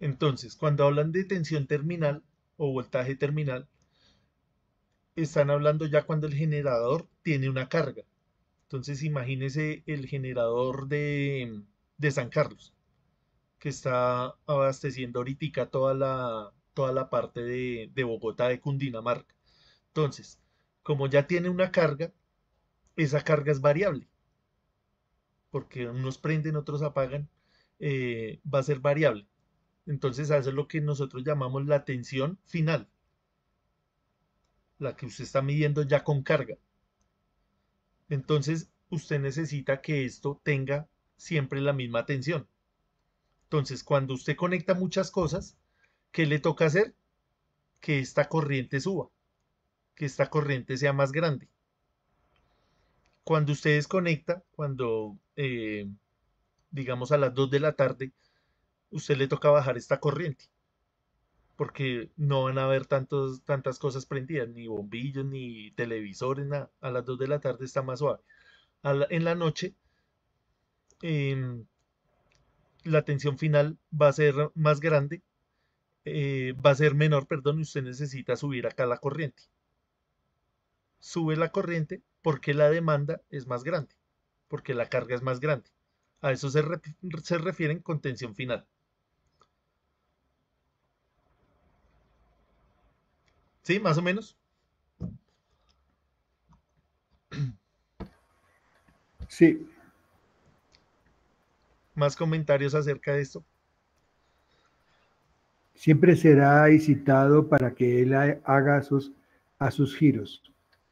Entonces, cuando hablan de tensión terminal o voltaje terminal, están hablando ya cuando el generador tiene una carga. Entonces, imagínese el generador de San Carlos, que está abasteciendo ahorita toda la parte de Bogotá, de Cundinamarca. Entonces, como ya tiene una carga, esa carga es variable, porque unos prenden, otros apagan, va a ser variable. Entonces, eso es lo que nosotros llamamos la tensión final, la que usted está midiendo ya con carga. Entonces, usted necesita que esto tenga siempre la misma tensión. Entonces, cuando usted conecta muchas cosas, ¿qué le toca hacer? Que esta corriente suba, que esta corriente sea más grande. Cuando usted desconecta, digamos a las 2 de la tarde, usted le toca bajar esta corriente, porque no van a haber tantas cosas prendidas, ni bombillos, ni televisores, nada. A las 2 de la tarde está más suave. En la noche, la tensión final va a ser más grande, va a ser menor, perdón, y usted necesita subir acá la corriente. Sube la corriente porque la demanda es más grande, porque la carga es más grande. A eso se refieren con tensión final. ¿Sí? Más o menos. Sí. ¿Más comentarios acerca de esto? Siempre será excitado para que él haga a sus giros.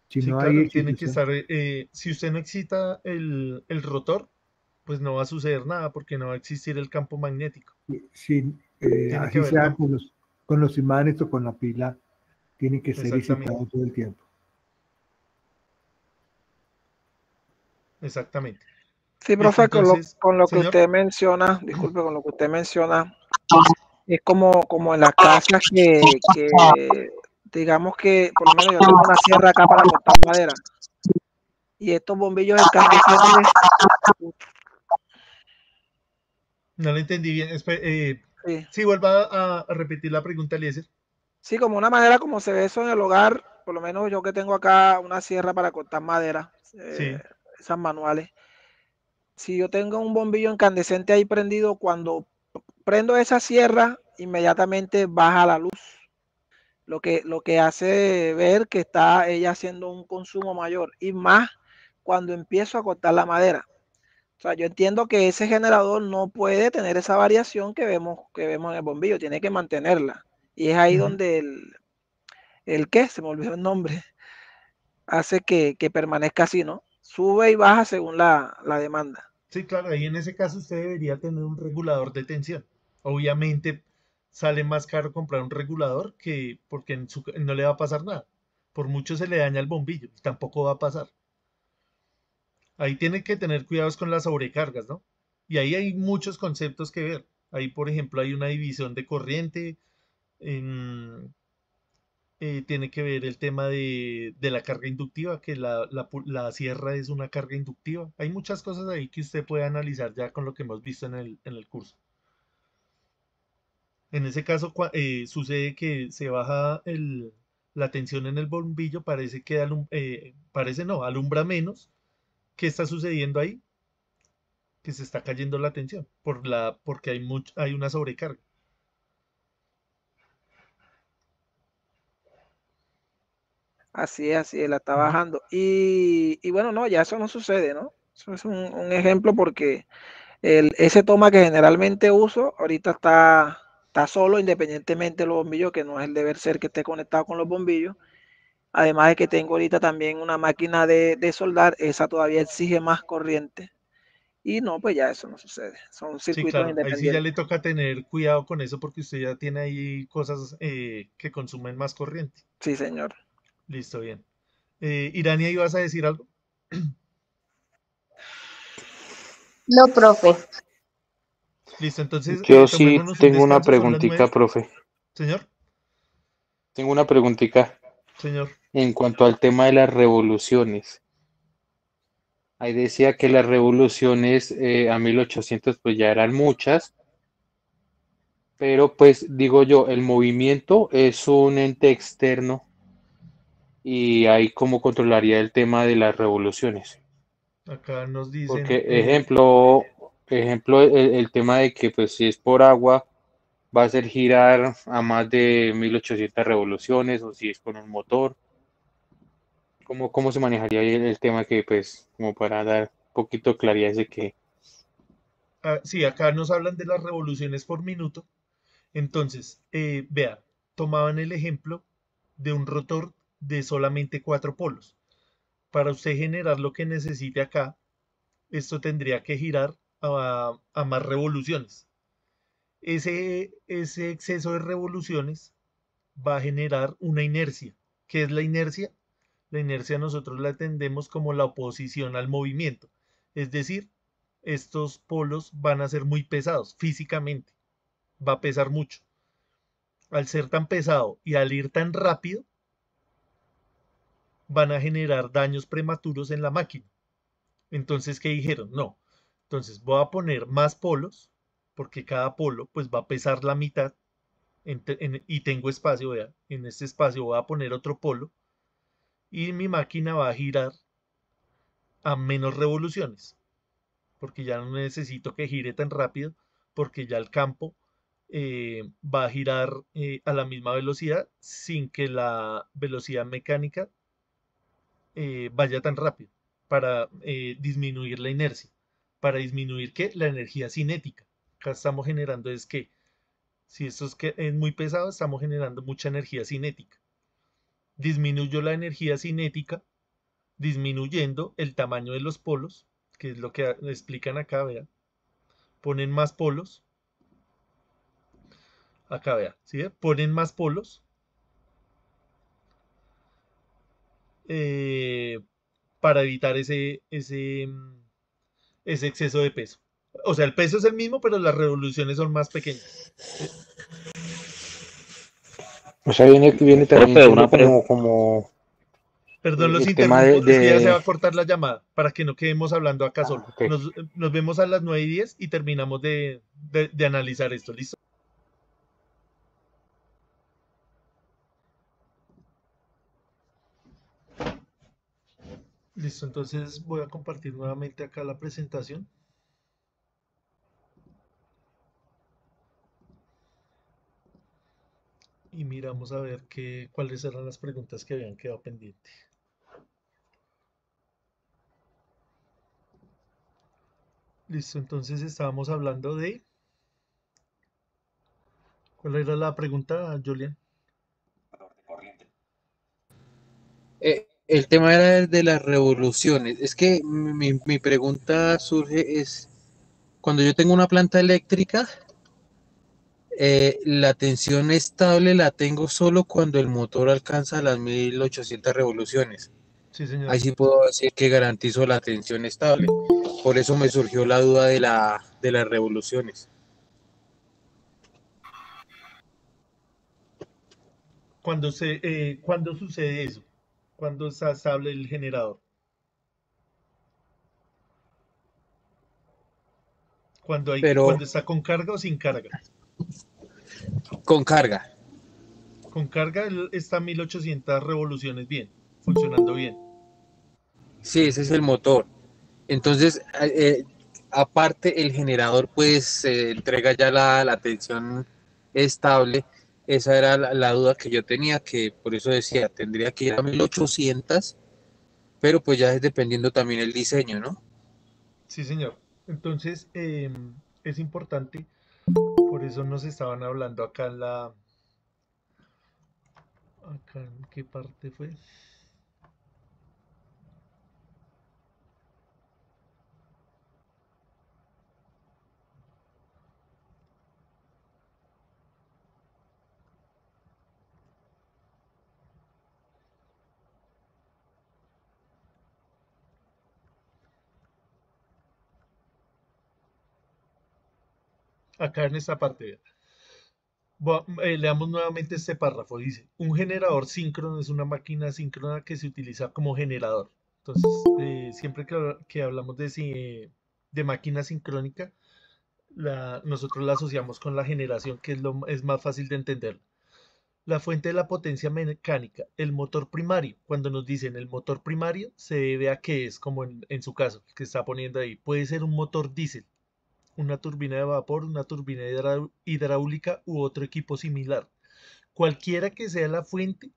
Si Sí, no claro, hay tiene que excitación, estar, si usted no excita el rotor, pues no va a suceder nada porque no va a existir el campo magnético. Tiene que así sea haberlo. con los imanes o con la pila, tiene que ser Exactamente. excitado todo el tiempo. Exactamente. Sí, profe, Entonces, con lo que señor, usted menciona, disculpe, con lo que usted menciona, es como en las casas que digamos que, por lo menos yo tengo una sierra acá para cortar madera, y estos bombillos incandescentes, No lo entendí bien. Sí. Sí, vuelva a repetir la pregunta, Eliezer. Sí, como una manera como se ve eso en el hogar, por lo menos yo que tengo acá una sierra para cortar madera, Sí, esas manuales. Si yo tengo un bombillo incandescente ahí prendido, cuando prendo esa sierra, inmediatamente baja la luz. Lo que hace ver que está ella haciendo un consumo mayor. Y más cuando empiezo a cortar la madera. O sea, yo entiendo que ese generador no puede tener esa variación que vemos en el bombillo, tiene que mantenerla. Y es ahí ujú. donde el ¿qué? Se me olvidó el nombre. Hace que permanezca así, ¿no? Sube y baja según la demanda. Sí, claro, ahí en ese caso usted debería tener un regulador de tensión. Obviamente sale más caro comprar un regulador que porque no le va a pasar nada. Por mucho se le daña el bombillo, y tampoco va a pasar. Ahí tiene que tener cuidados con las sobrecargas, ¿no? Y ahí hay muchos conceptos que ver. Ahí, por ejemplo, hay una división de corriente, en- tiene que ver el tema de la carga inductiva, que la sierra es una carga inductiva. Hay muchas cosas ahí que usted puede analizar ya con lo que hemos visto en el curso. En ese caso, sucede que se baja la tensión en el bombillo, parece que parece no, alumbra menos. ¿Qué está sucediendo ahí? Que se está cayendo la tensión porque hay una sobrecarga. Así es, la está Ujú. bajando. Y bueno, no, ya eso no sucede, ¿no? Eso es un ejemplo porque ese toma que generalmente uso, ahorita está solo, independientemente de los bombillos, que no es el deber ser que esté conectado con los bombillos. Además de que tengo ahorita también una máquina de soldar, esa todavía exige más corriente. Y no, pues ya eso no sucede. Son Sí, circuitos claro, ahí sí ya independientes. le toca tener cuidado con eso porque usted ya tiene ahí cosas que consumen más corriente. Sí, señor. Listo, bien. Irania, ¿ibas a decir algo? No, profe. Listo, entonces Yo sí tomémonos un tengo una descanso, son las preguntita, 9. profe. Señor, Tengo una preguntita señor. en cuanto al tema de las revoluciones. Ahí decía que las revoluciones a 1800 pues ya eran muchas, pero pues digo yo, el movimiento es un ente externo y ahí cómo controlaría el tema de las revoluciones. Acá nos Porque dicen, ejemplo el tema de que pues si es por agua va a hacer girar a más de 1800 revoluciones o si es con un motor. ¿Cómo se manejaría ahí el tema que, pues, como para dar un poquito de claridad de que, sí, acá nos hablan de las revoluciones por minuto. Entonces, vea, tomaban el ejemplo de un rotor de solamente 4 polos. Para usted generar lo que necesite acá, esto tendría que girar a más revoluciones. Ese exceso de revoluciones va a generar una inercia. ¿Qué es la inercia? La inercia nosotros la entendemos como la oposición al movimiento. Es decir, estos polos van a ser muy pesados físicamente. Va a pesar mucho. Al ser tan pesado y al ir tan rápido, van a generar daños prematuros en la máquina. Entonces, ¿qué dijeron? No. Entonces voy a poner más polos, porque cada polo pues va a pesar la mitad y tengo espacio, vea, en este espacio voy a poner otro polo y mi máquina va a girar a menos revoluciones, porque ya no necesito que gire tan rápido, porque ya el campo va a girar a la misma velocidad sin que la velocidad mecánica vaya tan rápido para disminuir la inercia, para disminuir ¿qué? La energía cinética. Acá estamos generando es que si esto es muy pesado, estamos generando mucha energía cinética. Disminuyo la energía cinética disminuyendo el tamaño de los polos, que es lo que explican acá, vea. Ponen más polos, acá vea, ¿sí ve? Ponen más polos eh, para evitar ese exceso de peso. O sea, el peso es el mismo, pero las revoluciones son más pequeñas. o sea, viene también Profe, siendo una pregunta. como, Perdón, los el tema interrumpo, es que ya se va a cortar la llamada para que no quedemos hablando acá solo. ok. Nos vemos a las 9:10 y terminamos de analizar esto, ¿listo? Listo, entonces voy a compartir nuevamente acá la presentación. Y miramos a ver cuáles eran las preguntas que habían quedado pendientes. Listo, entonces estábamos hablando de... ¿Cuál era la pregunta, Julian? El tema era el de las revoluciones. Es que mi pregunta surge es, cuando yo tengo una planta eléctrica, la tensión estable la tengo solo cuando el motor alcanza las 1800 revoluciones. Sí, señor. Ahí sí puedo decir que garantizo la tensión estable. Por eso me surgió la duda de las revoluciones. ¿Cuándo sucede eso? ¿Cuándo está estable el generador? Pero ¿Cuando está con carga o sin carga? con carga. Con carga está a 1800 revoluciones bien, funcionando bien. Sí, ese es el motor. Entonces, aparte el generador pues entrega ya la tensión estable. Esa era la duda que yo tenía, que por eso decía, tendría que ir a 1800, pero pues ya es dependiendo también el diseño, ¿no? Sí, señor. Entonces, es importante, por eso nos estaban hablando acá acá en qué parte fue. Acá en esta parte, leamos nuevamente este párrafo. Dice, un generador síncrono es una máquina síncrona que se utiliza como generador. Entonces, siempre que hablamos de máquina sincrónica, nosotros la asociamos con la generación, que es más fácil de entender. La fuente de la potencia mecánica, el motor primario. Cuando nos dicen el motor primario, se debe a que es, como en su caso, que está poniendo ahí. Puede ser un motor diésel, una turbina de vapor, una turbina hidráulica u otro equipo similar. Cualquiera que sea la fuente,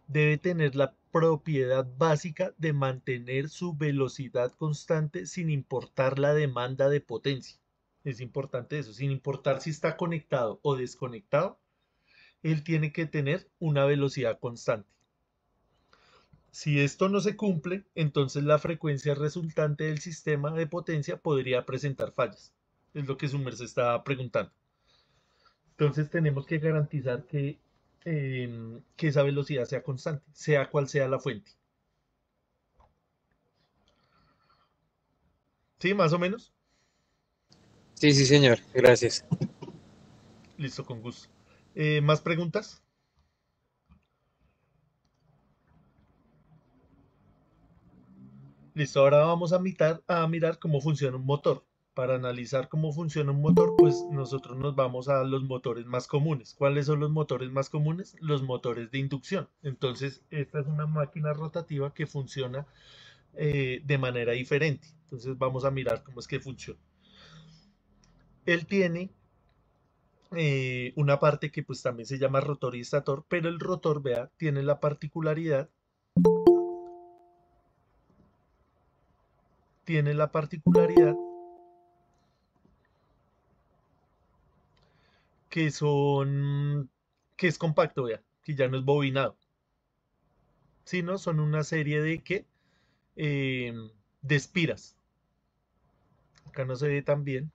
debe tener la propiedad básica de mantener su velocidad constante sin importar la demanda de potencia. Es importante eso, sin importar si está conectado o desconectado, él tiene que tener una velocidad constante. Si esto no se cumple, entonces la frecuencia resultante del sistema de potencia podría presentar fallas. Es lo que Sumer se está preguntando. Entonces tenemos que garantizar que esa velocidad sea constante, sea cual sea la fuente. ¿Sí? Más o menos. Sí, sí, señor. Gracias. Listo, con gusto. ¿Más preguntas? Listo, ahora vamos a mirar cómo funciona un motor. Para analizar cómo funciona un motor, pues nosotros nos vamos a los motores más comunes. ¿Cuáles son los motores más comunes? Los motores de inducción. Entonces, esta es una máquina rotativa que funciona de manera diferente. Entonces, vamos a mirar cómo es que funciona. Él tiene una parte que pues también se llama rotor y estator, pero el rotor, vea, tiene la particularidad que que es compacto, vea, que ya no es bobinado, sino son una serie eh, de espiras. Acá no se ve tan bien.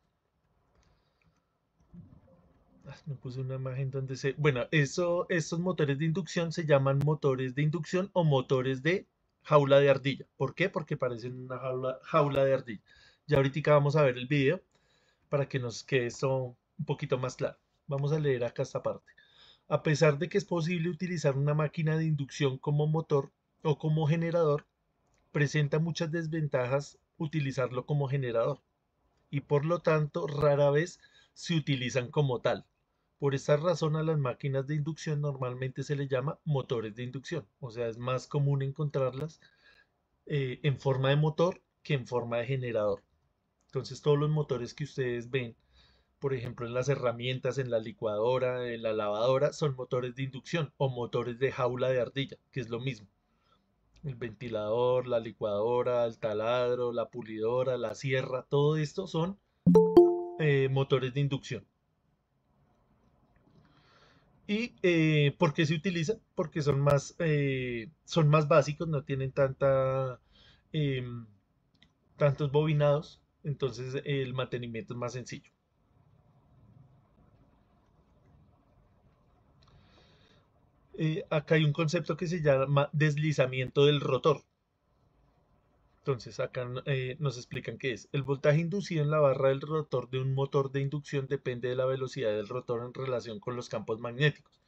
Me puse una imagen donde se... Bueno, estos motores de inducción se llaman motores de inducción o motores de jaula de ardilla. ¿Por qué? Porque parecen una jaula de ardilla. Ya ahorita vamos a ver el video para que nos quede esto un poquito más claro. Vamos a leer acá esta parte. A pesar de que es posible utilizar una máquina de inducción como motor, o como generador, presenta muchas desventajas utilizarlo como generador y por lo tanto rara vez se utilizan como tal. Por esta razón a las máquinas de inducción normalmente se les llama motores de inducción, o sea, es más común encontrarlas en forma de motor que en forma de generador. Entonces todos los motores que ustedes ven, por ejemplo en las herramientas, en la licuadora, en la lavadora, son motores de inducción o motores de jaula de ardilla, que es lo mismo. El ventilador, la licuadora, el taladro, la pulidora, la sierra, todo esto son motores de inducción. ¿Y por qué se utilizan? Porque son más básicos, no tienen em, tantos bobinados, entonces el mantenimiento es más sencillo. Acá hay un concepto que se llama deslizamiento del rotor. Entonces acá nos explican qué es. El voltaje inducido en la barra del rotor de un motor de inducción depende de la velocidad del rotor en relación con los campos magnéticos.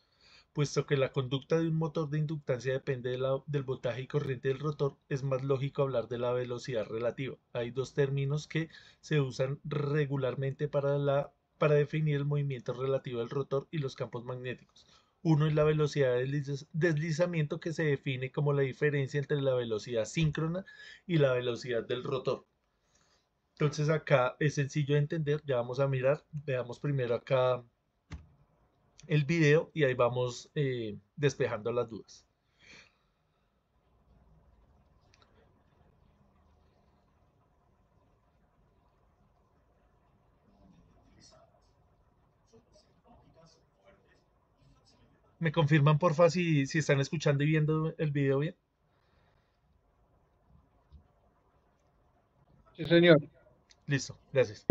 Puesto que la conducta de un motor de inductancia depende del voltaje y corriente del rotor, es más lógico hablar de la velocidad relativa. Hay dos términos que se usan regularmente para definir el movimiento relativo del rotor y los campos magnéticos. Uno es la velocidad de deslizamiento, que se define como la diferencia entre la velocidad síncrona y la velocidad del rotor. Entonces acá es sencillo de entender, ya vamos a mirar, veamos primero acá el video y ahí vamos despejando las dudas. ¿Me confirman porfa si están escuchando y viendo el video bien? Sí, señor. Listo, gracias.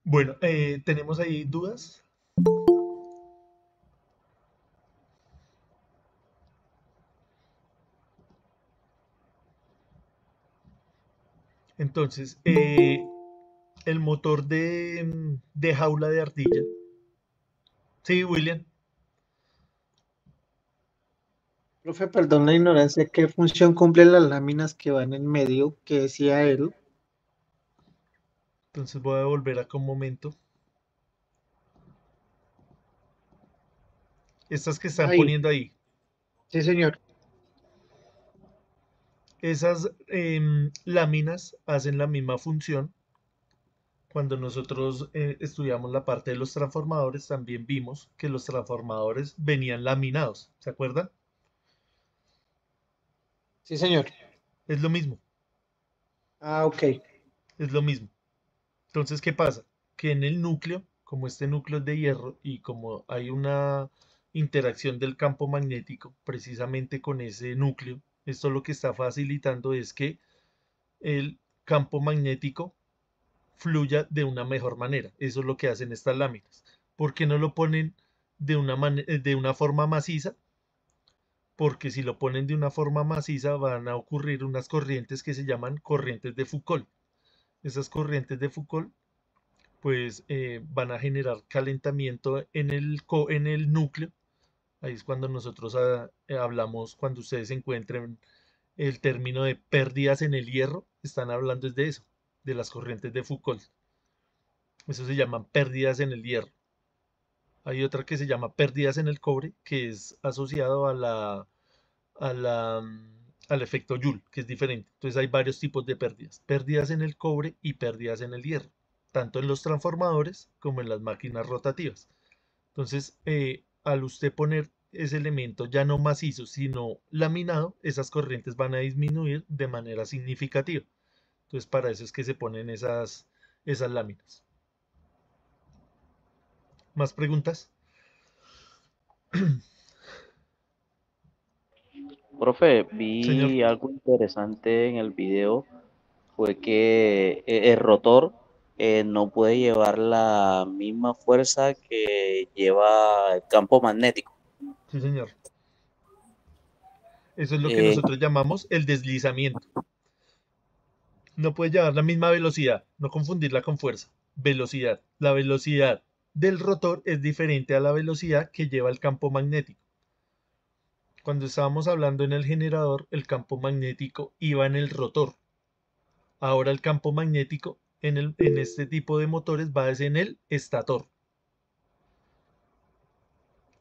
Bueno, ¿tenemos ahí dudas? Entonces, el motor de jaula de ardilla. Sí, William. Profe, perdón la ignorancia, ¿qué función cumplen las láminas que van en medio que decía él? Entonces voy a volver acá un momento. Estas que están Ahí, poniendo ahí. sí señor. Esas láminas hacen la misma función. Cuando nosotros estudiamos la parte de los transformadores, también vimos que los transformadores venían laminados. ¿Se acuerdan? Sí señor. Es lo mismo, Ah, ok. es lo mismo. Entonces, ¿qué pasa? Que en el núcleo, como este núcleo es de hierro y como hay una interacción del campo magnético precisamente con ese núcleo, esto lo que está facilitando es que el campo magnético fluya de una mejor manera. Eso es lo que hacen estas láminas. ¿Por qué no lo ponen de una forma maciza? Porque si lo ponen de una forma maciza van a ocurrir unas corrientes que se llaman corrientes de Foucault. Esas corrientes de Foucault pues van a generar calentamiento en el núcleo. Ahí es cuando nosotros hablamos, cuando ustedes encuentren el término de pérdidas en el hierro, están hablando de eso, de las corrientes de Foucault. Eso se llaman pérdidas en el hierro. Hay otra que se llama pérdidas en el cobre, que es asociado al efecto Joule, que es diferente. Entonces hay varios tipos de pérdidas. Pérdidas en el cobre y pérdidas en el hierro, tanto en los transformadores como en las máquinas rotativas. Entonces, al usted poner ese elemento ya no macizo, sino laminado, esas corrientes van a disminuir de manera significativa. Entonces, para eso es que se ponen esas láminas. ¿Más preguntas? Profe, Señor. vi algo interesante en el video, fue que el rotor no puede llevar la misma fuerza que lleva el campo magnético. Sí, señor. Eso es lo que Eh, nosotros llamamos el deslizamiento. No puede llevar la misma velocidad, no confundirla con fuerza. Velocidad. La velocidad del rotor es diferente a la velocidad que lleva el campo magnético. Cuando estábamos hablando en el generador, el campo magnético iba en el rotor. Ahora el campo magnético en este tipo de motores va en el estator.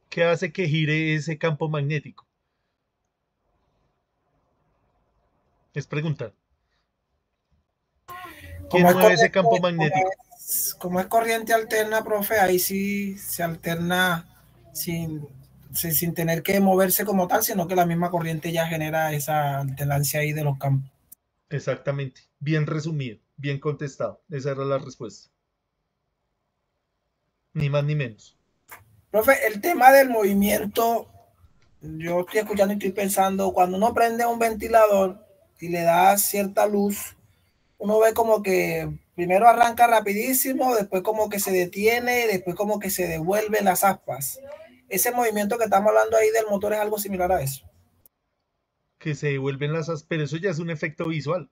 ¿Qué hace que gire ese campo magnético? Es pregunta. ¿Quién mueve ese campo magnético? Como es corriente alterna, profe, ahí sí se alterna sin tener que moverse como tal, sino que la misma corriente ya genera esa alternancia ahí de los campos. Exactamente. Bien resumido, bien contestado. Esa era la respuesta. Ni más ni menos. Profe, el tema del movimiento, yo estoy escuchando y estoy pensando, cuando uno prende un ventilador y le da cierta luz, uno ve como que primero arranca rapidísimo, después como que se detiene, después como que se devuelven las aspas. Ese movimiento que estamos hablando ahí del motor es algo similar a eso. Que se devuelven las aspas, pero eso ya es un efecto visual.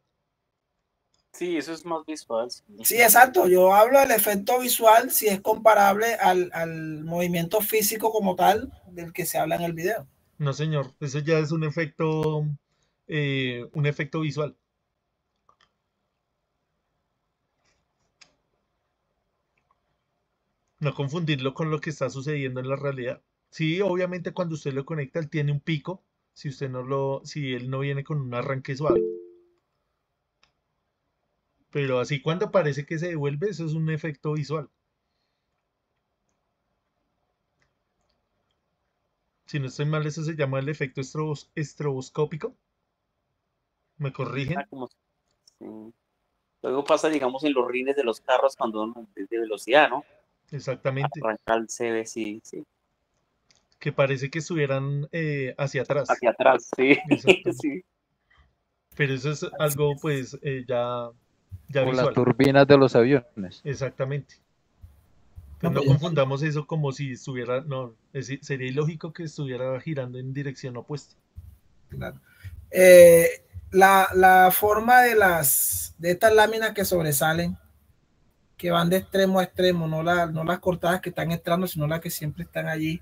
Sí, eso es más visual. Sí, exacto. Yo hablo del efecto visual si es comparable al movimiento físico como tal del que se habla en el video. No, señor. Eso ya es un efecto visual. No confundirlo con lo que está sucediendo en la realidad. Sí, obviamente cuando usted lo conecta, él tiene un pico, si él no viene con un arranque suave. Pero así cuando parece que se devuelve, eso es un efecto visual. Si no estoy mal, eso se llama el efecto estroboscópico. ¿Me corrigen? Sí. Luego pasa, digamos, en los rines de los carros cuando uno es de velocidad, ¿no? Exactamente. Arrancar se ve, sí. Que parece que estuvieran hacia atrás. Hacia atrás, sí. Sí. Pero eso es algo, pues, ya Como visual. las turbinas de los aviones. Exactamente. Pues No, no pues ya. confundamos eso como si estuviera, no, sería ilógico que estuviera girando en dirección opuesta. Claro. Eh, la forma de estas láminas que sobresalen, que van de extremo a extremo, no las cortadas que están entrando, sino las que siempre están allí,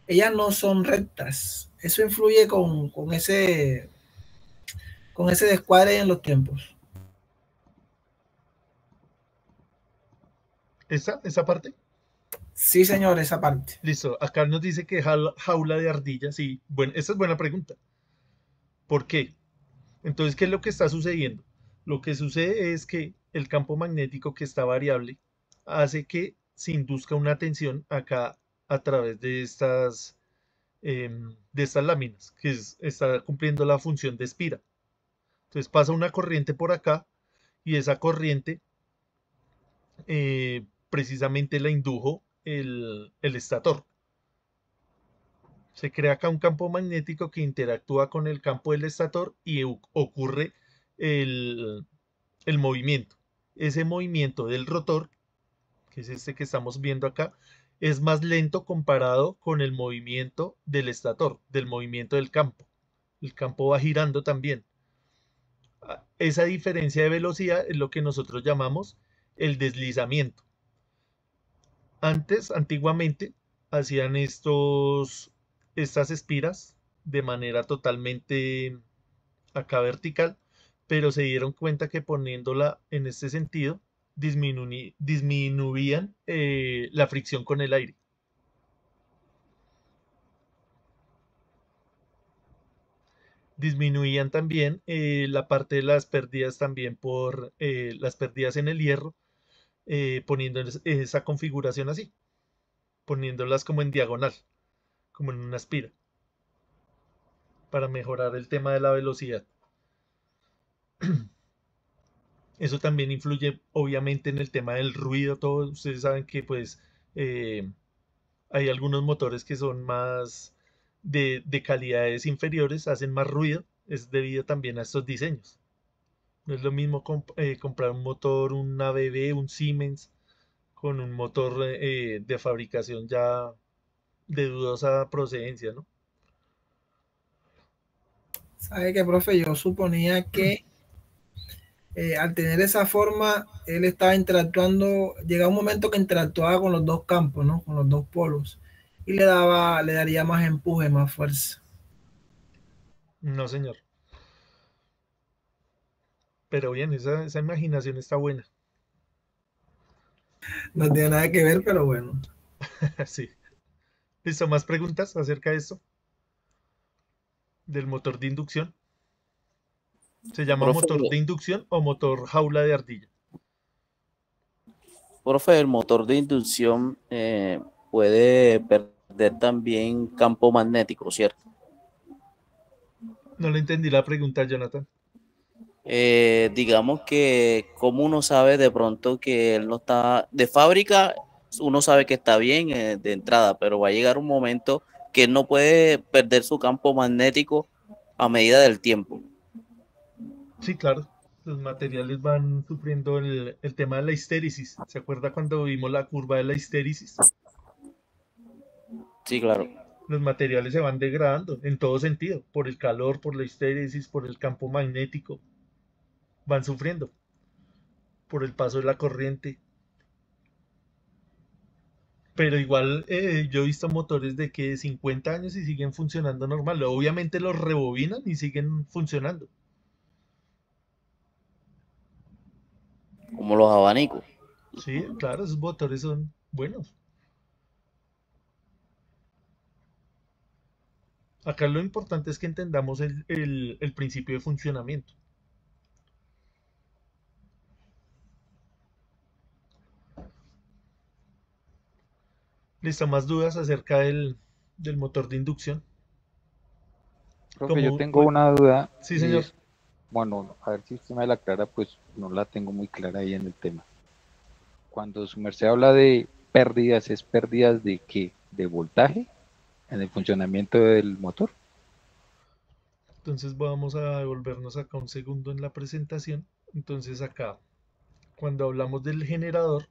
ellas no son rectas. Eso influye con ese descuadre en los tiempos. ¿Esa parte? Sí, señor, esa parte. Listo, acá nos dice que jaula de ardilla, sí, bueno, esa es buena pregunta. ¿Por qué? Entonces, ¿qué es lo que está sucediendo? Lo que sucede es que el campo magnético que está variable hace que se induzca una tensión acá a través de estas láminas, que está cumpliendo la función de espira. Entonces pasa una corriente por acá y esa corriente precisamente la indujo el estator. Se crea acá un campo magnético que interactúa con el campo del estator y ocurre el movimiento. Ese movimiento del rotor, que es este que estamos viendo acá, es más lento comparado con el movimiento del estator, del movimiento del campo. El campo va girando también. Esa diferencia de velocidad es lo que nosotros llamamos el deslizamiento. Antiguamente, hacían estas espiras de manera totalmente acá vertical, pero se dieron cuenta que poniéndola en este sentido disminuían la fricción con el aire. Disminuían también la parte de las pérdidas también por las pérdidas en el hierro, poniendo esa configuración así, poniéndolas como en diagonal, como en una espira, para mejorar el tema de la velocidad. Eso también influye obviamente en el tema del ruido. Todos ustedes saben que pues hay algunos motores que son más de calidades inferiores, hacen más ruido, es debido también a estos diseños. No es lo mismo comprar un motor, un ABB, un Siemens, con un motor de fabricación ya de dudosa procedencia, ¿no? ¿Sabe qué, profe? Yo suponía que al tener esa forma, él estaba interactuando, llegaba un momento que interactuaba con los dos campos, ¿no? Con los dos polos, y le daría más empuje, más fuerza. No, señor. Pero bien, esa imaginación está buena. No tiene nada que ver, pero bueno. Sí. ¿Listo? ¿Más preguntas acerca de esto? Del motor de inducción. ¿Se llama Profe, motor de inducción o motor jaula de ardilla? profe, el motor de inducción puede perder también campo magnético, ¿cierto? No le entendí la pregunta, Jonathan. Digamos que como uno sabe de pronto que él no está de fábrica, uno sabe que está bien de entrada, pero va a llegar un momento que él no puede perder su campo magnético a medida del tiempo. Sí, claro. Los materiales van sufriendo el tema de la histéresis. ¿Se acuerda cuando vimos la curva de la histéresis? Sí, claro. Los materiales se van degradando en todo sentido, por el calor, por la histéresis, por el campo magnético. Van sufriendo por el paso de la corriente. Pero igual yo he visto motores de que 50 años y siguen funcionando normal. Obviamente los rebobinan y siguen funcionando. Como los abanicos. Sí, claro, esos motores son buenos. Acá lo importante es que entendamos el principio de funcionamiento. ¿Listo? ¿Más dudas acerca del motor de inducción? Profe, yo tengo una duda Sí, y señor. es, bueno, a ver si usted me la aclara, pues no la tengo muy clara ahí en el tema. Cuando su merced habla de pérdidas, ¿es pérdidas de qué? ¿De voltaje en el funcionamiento del motor? Entonces vamos a devolvernos acá un segundo en la presentación. Entonces acá, cuando hablamos del generador,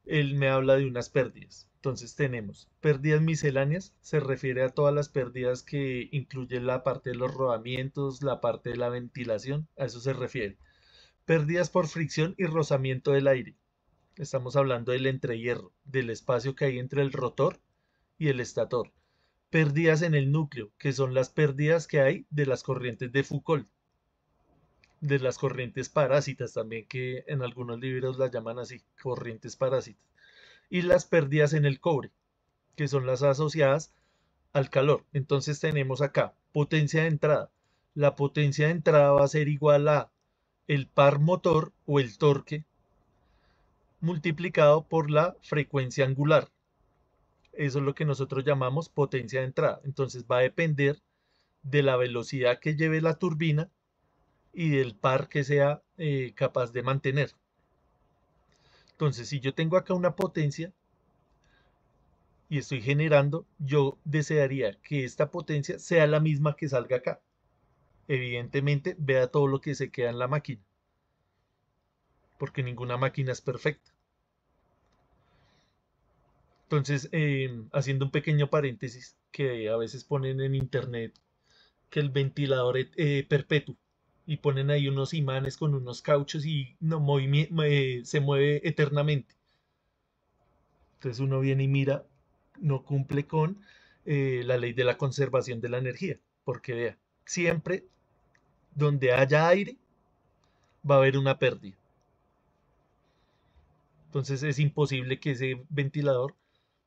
él me habla de unas pérdidas. Entonces tenemos pérdidas misceláneas, se refiere a todas las pérdidas que incluyen la parte de los rodamientos, la parte de la ventilación, a eso se refiere. Pérdidas por fricción y rozamiento del aire. Estamos hablando del entrehierro, del espacio que hay entre el rotor y el estator. Pérdidas en el núcleo, que son las pérdidas que hay de las corrientes de Foucault, de las corrientes parásitas también, que en algunos libros las llaman así, corrientes parásitas. Y las pérdidas en el cobre, que son las asociadas al calor. Entonces tenemos acá potencia de entrada. La potencia de entrada va a ser igual a el par motor o el torque multiplicado por la frecuencia angular. Eso es lo que nosotros llamamos potencia de entrada. Entonces va a depender de la velocidad que lleve la turbina y del par que sea capaz de mantener. Entonces, si yo tengo acá una potencia y estoy generando, yo desearía que esta potencia sea la misma que salga acá. Evidentemente, vea todo lo que se queda en la máquina, porque ninguna máquina es perfecta. Entonces, haciendo un pequeño paréntesis, que a veces ponen en internet que el ventilador perpetuo, y ponen ahí unos imanes con unos cauchos y no, se mueve eternamente. Entonces uno viene y mira, no cumple con la ley de la conservación de la energía, porque vea, siempre donde haya aire va a haber una pérdida. Entonces es imposible que ese ventilador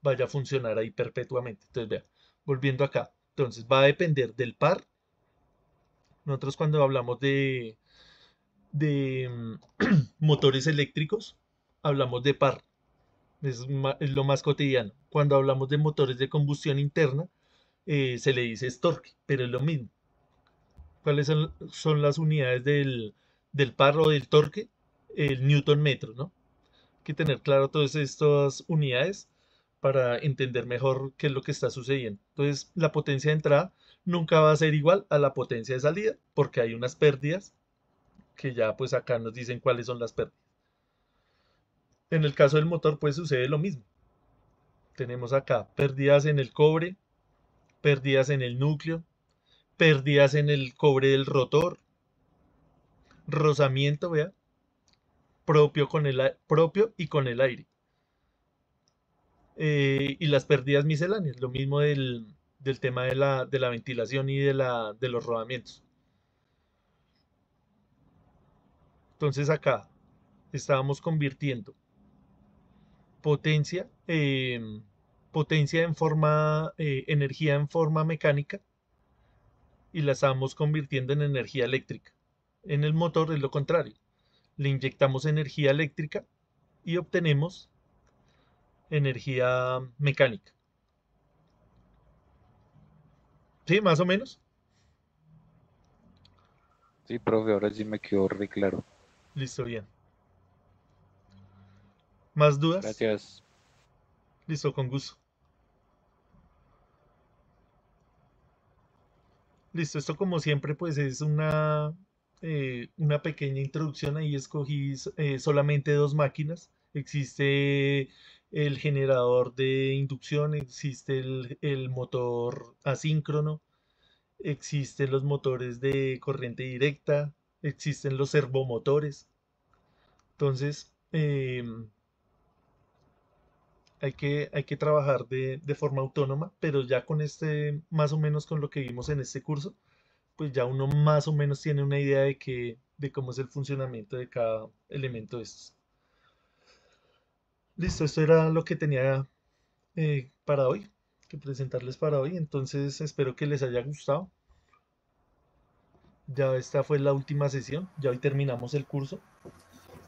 vaya a funcionar ahí perpetuamente. Entonces vea, volviendo acá, entonces va a depender del par. Nosotros cuando hablamos de motores eléctricos, hablamos de par. Es lo más cotidiano. Cuando hablamos de motores de combustión interna, se le dice torque, pero es lo mismo. ¿Cuáles son las unidades del par o del torque? El newton metro, ¿no? Hay que tener claro todas estas unidades para entender mejor qué es lo que está sucediendo. Entonces, la potencia de entrada nunca va a ser igual a la potencia de salida, porque hay unas pérdidas que ya pues acá nos dicen cuáles son las pérdidas. En el caso del motor pues sucede lo mismo. Tenemos acá pérdidas en el cobre, pérdidas en el núcleo, pérdidas en el cobre del rotor, rozamiento, vea, propio y con el aire. Y las pérdidas misceláneas, lo mismo del tema de la ventilación y de los rodamientos. Entonces acá estábamos convirtiendo potencia en forma, energía en forma mecánica, y la estamos convirtiendo en energía eléctrica. En el motor es lo contrario. Le inyectamos energía eléctrica y obtenemos energía mecánica. ¿Sí? Más o menos. Sí, profe, ahora sí me quedó re claro. Listo, bien. ¿Más dudas? Gracias. Listo, con gusto. Listo, esto como siempre pues es una pequeña introducción. Ahí escogí solamente dos máquinas. Existe el generador de inducción, existe el motor asíncrono, existen los motores de corriente directa, existen los servomotores. Entonces, hay que trabajar de forma autónoma, pero ya con más o menos con lo que vimos en este curso, pues ya uno más o menos tiene una idea de cómo es el funcionamiento de cada elemento de estos. Listo, esto era lo que tenía para hoy, que presentarles para hoy. Entonces espero que les haya gustado. Ya esta fue la última sesión, ya hoy terminamos el curso.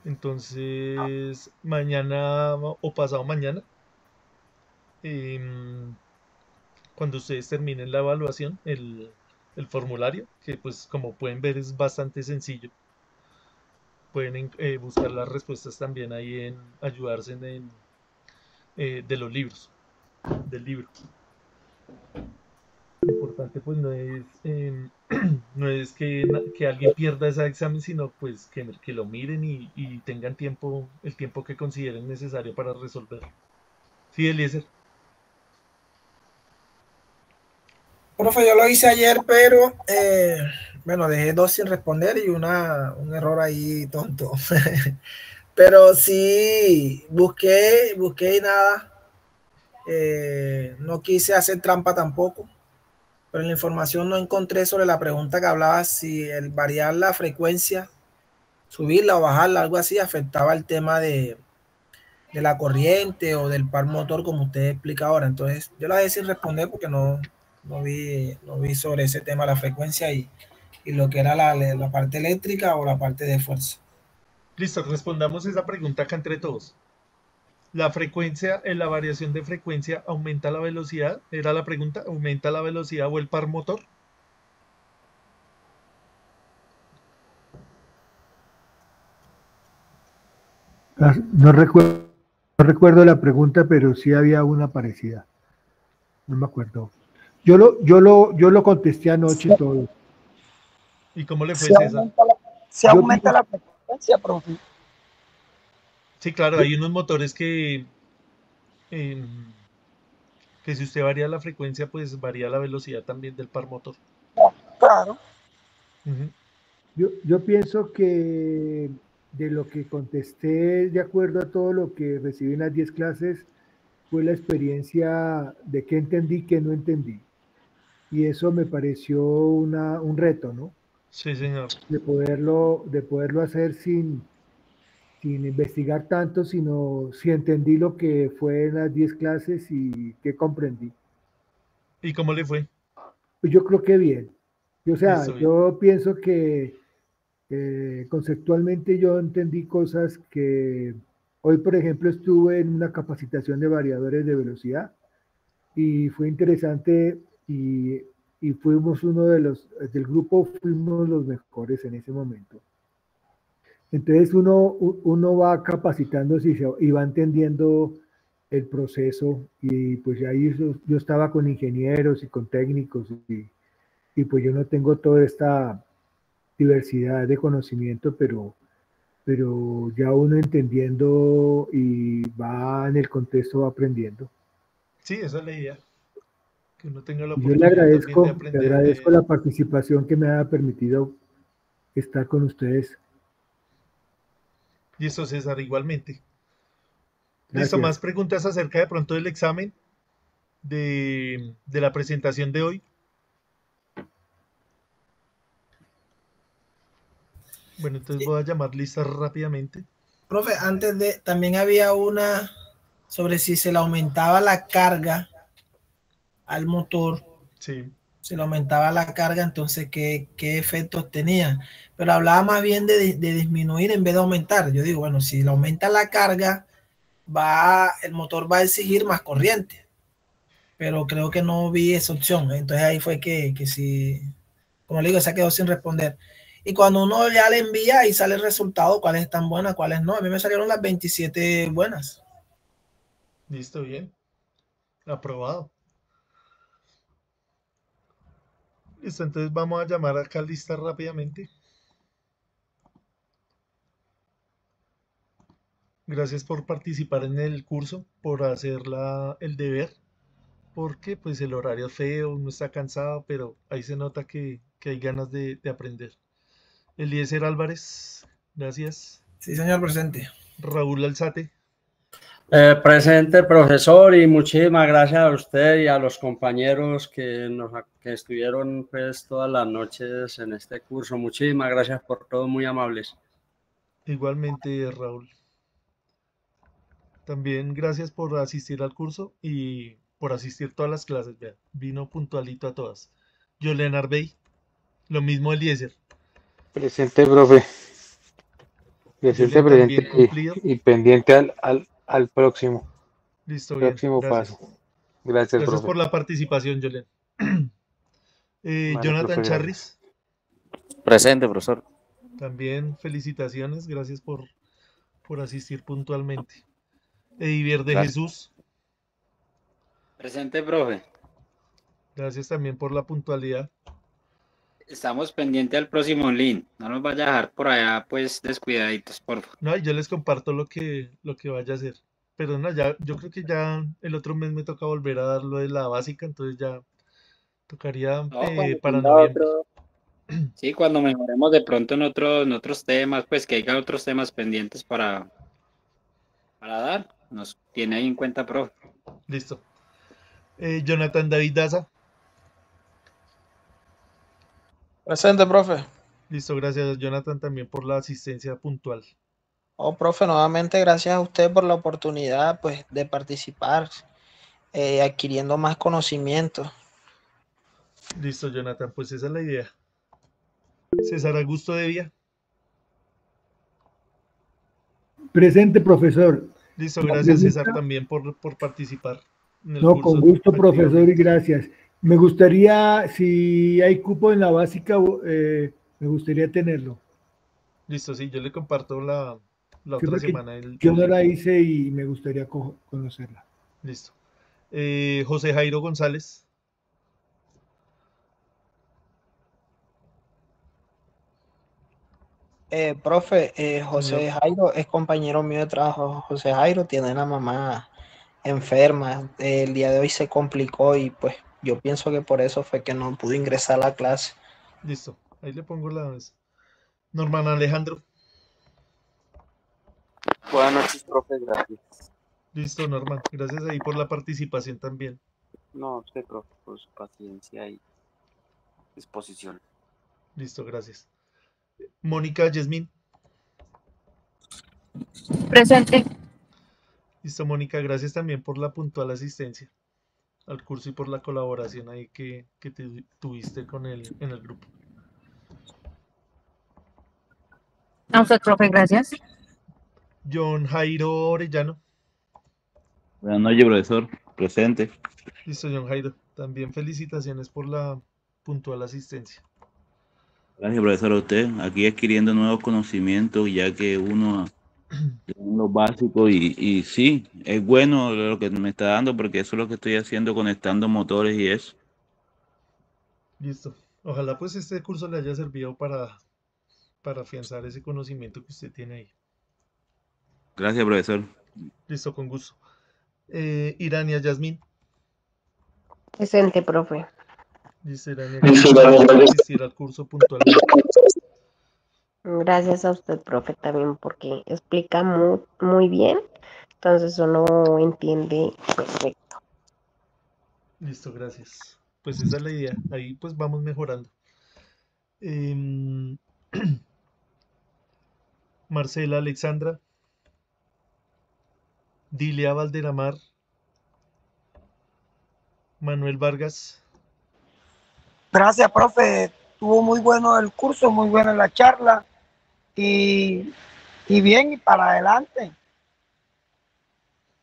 Entonces mañana o pasado mañana, cuando ustedes terminen la evaluación, el formulario, que pues como pueden ver es bastante sencillo. Pueden buscar las respuestas también ahí en ayudarse de los libros, del libro. Lo importante importante pues no es, no es que alguien pierda ese examen, sino pues que lo miren y tengan tiempo, el tiempo que consideren necesario para resolverlo. Sí, Eliezer. Profe, yo lo hice ayer, pero bueno, dejé 2 sin responder y un error ahí tonto. Pero sí, busqué y nada. No quise hacer trampa tampoco, pero en la información no encontré sobre la pregunta que hablaba si el variar la frecuencia, subirla o bajarla, algo así, afectaba el tema de la corriente o del par motor, como usted explica ahora. Entonces, yo la dejé sin responder porque no vi sobre ese tema la frecuencia y lo que era la parte eléctrica o la parte de fuerza. Listo, respondamos esa pregunta acá entre todos. ¿La frecuencia, en la variación de frecuencia, aumenta la velocidad? Era la pregunta, ¿aumenta la velocidad o el par motor? No recuerdo la pregunta, pero sí había una parecida. No me acuerdo. Yo lo contesté anoche todo. ¿Y cómo le fue, Se César? aumenta la frecuencia, profe. Sí, claro, hay unos motores que si usted varía la frecuencia, pues varía la velocidad también del par motor. Claro. Yo pienso que de lo que contesté, de acuerdo a todo lo que recibí en las 10 clases, fue la experiencia de qué entendí, qué no entendí. Y eso me pareció un reto, ¿no? Sí, señor. De poderlo hacer sin investigar tanto, sino si entendí lo que fue en las 10 clases y qué comprendí. ¿Y cómo le fue? Pues yo creo que bien. O sea, Listo, bien. yo pienso que conceptualmente yo entendí cosas que hoy, por ejemplo, estuve en una capacitación de variadores de velocidad y fue interesante y fuimos del grupo fuimos los mejores en ese momento. Entonces uno va capacitándose y va entendiendo el proceso y pues ahí yo estaba con ingenieros y con técnicos y pues yo no tengo toda esta diversidad de conocimiento, pero ya uno entendiendo y va en el contexto va aprendiendo. Sí, esa es la idea. Que uno tenga la Y yo le oportunidad también de agradezco aprender. la participación que me ha permitido estar con ustedes. Listo, César, igualmente. Gracias. Listo, más preguntas acerca de pronto del examen de la presentación de hoy. Bueno, entonces voy a llamar listas rápidamente. Profe, antes de, también había una sobre si se le aumentaba la carga al motor. Sí. Se le aumentaba la carga, entonces, ¿qué efectos tenía? Pero hablaba más bien de disminuir en vez de aumentar. Yo digo, bueno, si le aumenta la carga, el motor va a exigir más corriente. Pero creo que no vi esa opción. Entonces ahí fue que sí, como le digo, se quedó sin responder. Y cuando uno ya le envía y sale el resultado, cuáles están buenas, cuáles no. A mí me salieron las 27 buenas. Listo, bien. Aprobado. Listo, entonces vamos a llamar acá listas rápidamente. Gracias por participar en el curso, por hacer el deber, porque pues el horario es feo, uno está cansado, pero ahí se nota que hay ganas de aprender. Eliezer Álvarez, gracias. Sí, señor, presente. Raúl Alzate. Presente, profesor, y muchísimas gracias a usted y a los compañeros que estuvieron pues todas las noches en este curso. Muchísimas gracias por todo, muy amables. Igualmente, Raúl. También gracias por asistir al curso y por asistir todas las clases. Vean, vino puntualito a todas. Yolen Arbey, lo mismo Eliezer. Presente, profe. Presente, presente y pendiente al próximo. Listo, bien. Próximo Gracias. paso. Gracias, profe. Por la participación, Yolen. Jonathan profe, Charris. Presente, profesor. También felicitaciones, gracias por asistir puntualmente. Edivier de Jesús. Presente, profe. Gracias también por la puntualidad. Estamos pendientes al próximo link. No nos vaya a dejar por allá, pues, descuidaditos, por favor. No, y yo les comparto lo que vaya a hacer. Pero no, ya, yo creo que ya el otro mes me toca volver a dar lo de la básica, entonces ya tocaría No, cuando para tenga noviembre. otro, sí, cuando mejoremos de pronto en otros temas, pues que haya otros temas pendientes para dar. Nos tiene ahí en cuenta, profe. Listo. Jonathan David Daza. Presente, profe. Listo, gracias Jonathan también por la asistencia puntual. Oh, profe, nuevamente gracias a usted por la oportunidad, pues, de participar, adquiriendo más conocimiento. Listo, Jonathan, pues esa es la idea. César Augusto Devia. Presente, profesor. Listo, gracias César también por participar en el No, curso. con gusto, profesor, y activamente. gracias. Me gustaría, si hay cupo en la básica, me gustaría tenerlo. Listo, sí, yo le comparto la Sí, otra porque semana el yo no link. la hice y me gustaría conocerla. Listo. José Jairo González. Profe, José Señor. Jairo es compañero mío de trabajo. José Jairo tiene la mamá enferma. El día de hoy se complicó y pues yo pienso que por eso fue que no pudo ingresar a la clase. Listo, ahí le pongo la vez. Norman Alejandro. Buenas noches, profe, gracias. Listo, Norman. Gracias ahí por la participación también. No, usted, profe, por su paciencia y disposición. Listo, gracias. Mónica Yasmín. Presente. Listo, Mónica, gracias también por la puntual asistencia al curso y por la colaboración ahí que tuviste en el grupo. A usted, profe, gracias. John Jairo Orellano. Buenas noches, profesor. Presente. Listo, John Jairo. También felicitaciones por la puntual asistencia. Gracias, profesor, a usted. Aquí adquiriendo nuevos conocimientos, ya que uno en lo básico y sí, es bueno lo que me está dando porque eso es lo que estoy haciendo, conectando motores y eso. Listo. Ojalá pues este curso le haya servido para afianzar ese conocimiento que usted tiene ahí. Gracias, profesor. Listo, con gusto. Irania Yasmín. Presente, profe. Dice Irania, gracias también por asistir al curso puntualmente. Gracias a usted, profe, también porque explica muy bien. Entonces uno entiende perfecto. Listo, gracias. Pues esa es la idea. Ahí pues vamos mejorando. Marcela Alexandra. Dilia Valderamar. Manuel Vargas. Gracias, profe. Estuvo muy bueno el curso, muy buena la charla y bien, y para adelante.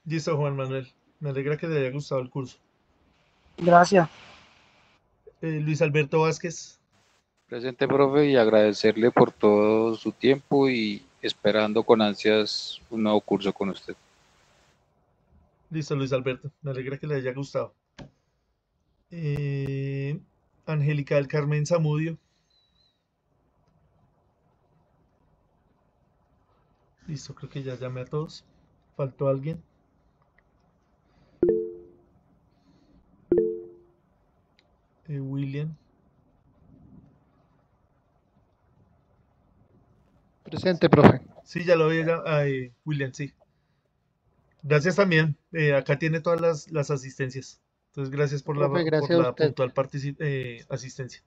Listo, Juan Manuel. Me alegra que le haya gustado el curso. Gracias. Luis Alberto Vázquez. Presente, profe, y agradecerle por todo su tiempo y esperando con ansias un nuevo curso con usted. Listo, Luis Alberto. Me alegra que le haya gustado. Angélica del Carmen Zamudio. Listo, creo que ya llamé a todos. ¿Faltó alguien? William. Presente, profe. Sí, ya lo había William, sí. Gracias también. Acá tiene todas las asistencias. Entonces, gracias por Profe, por gracias a la usted. puntual asistencia.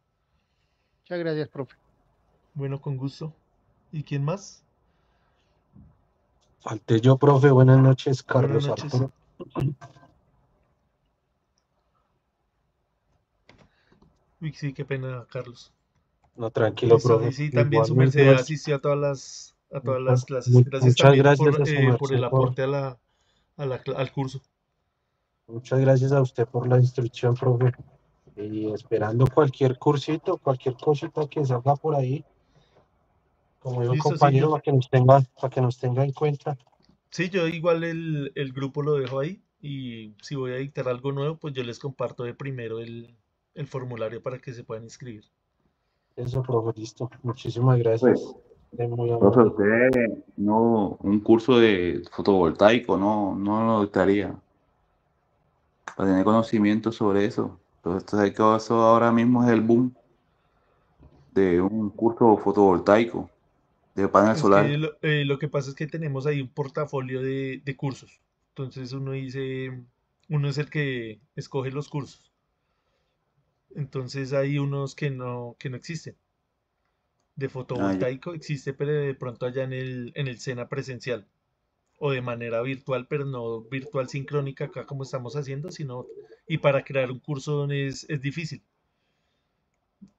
Muchas gracias, profe. Bueno, con gusto. ¿Y quién más? Falté yo, profe. Buenas noches, Buenas Carlos noches. Arturo. Uy, sí, qué pena, Carlos. No, tranquilo, Listo, profe. y sí, también su Igualmente, merced pues, asistió a todas las clases. Gracias muchas también gracias a su por el merced aporte al curso. muchas gracias a usted por la instrucción, profe. Y esperando cualquier cursito, cualquier cosita que salga por ahí, como dijo el Listo, sí, compañero, para que nos tenga en cuenta. sí, yo igual el grupo lo dejo ahí y si voy a dictar algo nuevo, pues yo les comparto de primero el formulario para que se puedan inscribir. Eso, profe, listo. Muchísimas gracias. Pues, Muy profe, amable. usted no, un curso de fotovoltaico no lo estaría para tener conocimiento sobre eso. Entonces, ¿sabes que eso ahora mismo es el boom de un curso fotovoltaico de panel Es que solar? lo que pasa es que tenemos ahí un portafolio de cursos. Entonces uno es el que escoge los cursos. Entonces hay unos que no existen. De Ah, ya. fotovoltaico existe, pero de pronto allá en el SENA presencial o de manera virtual, pero no virtual sincrónica acá como estamos haciendo, sino y para crear un curso es difícil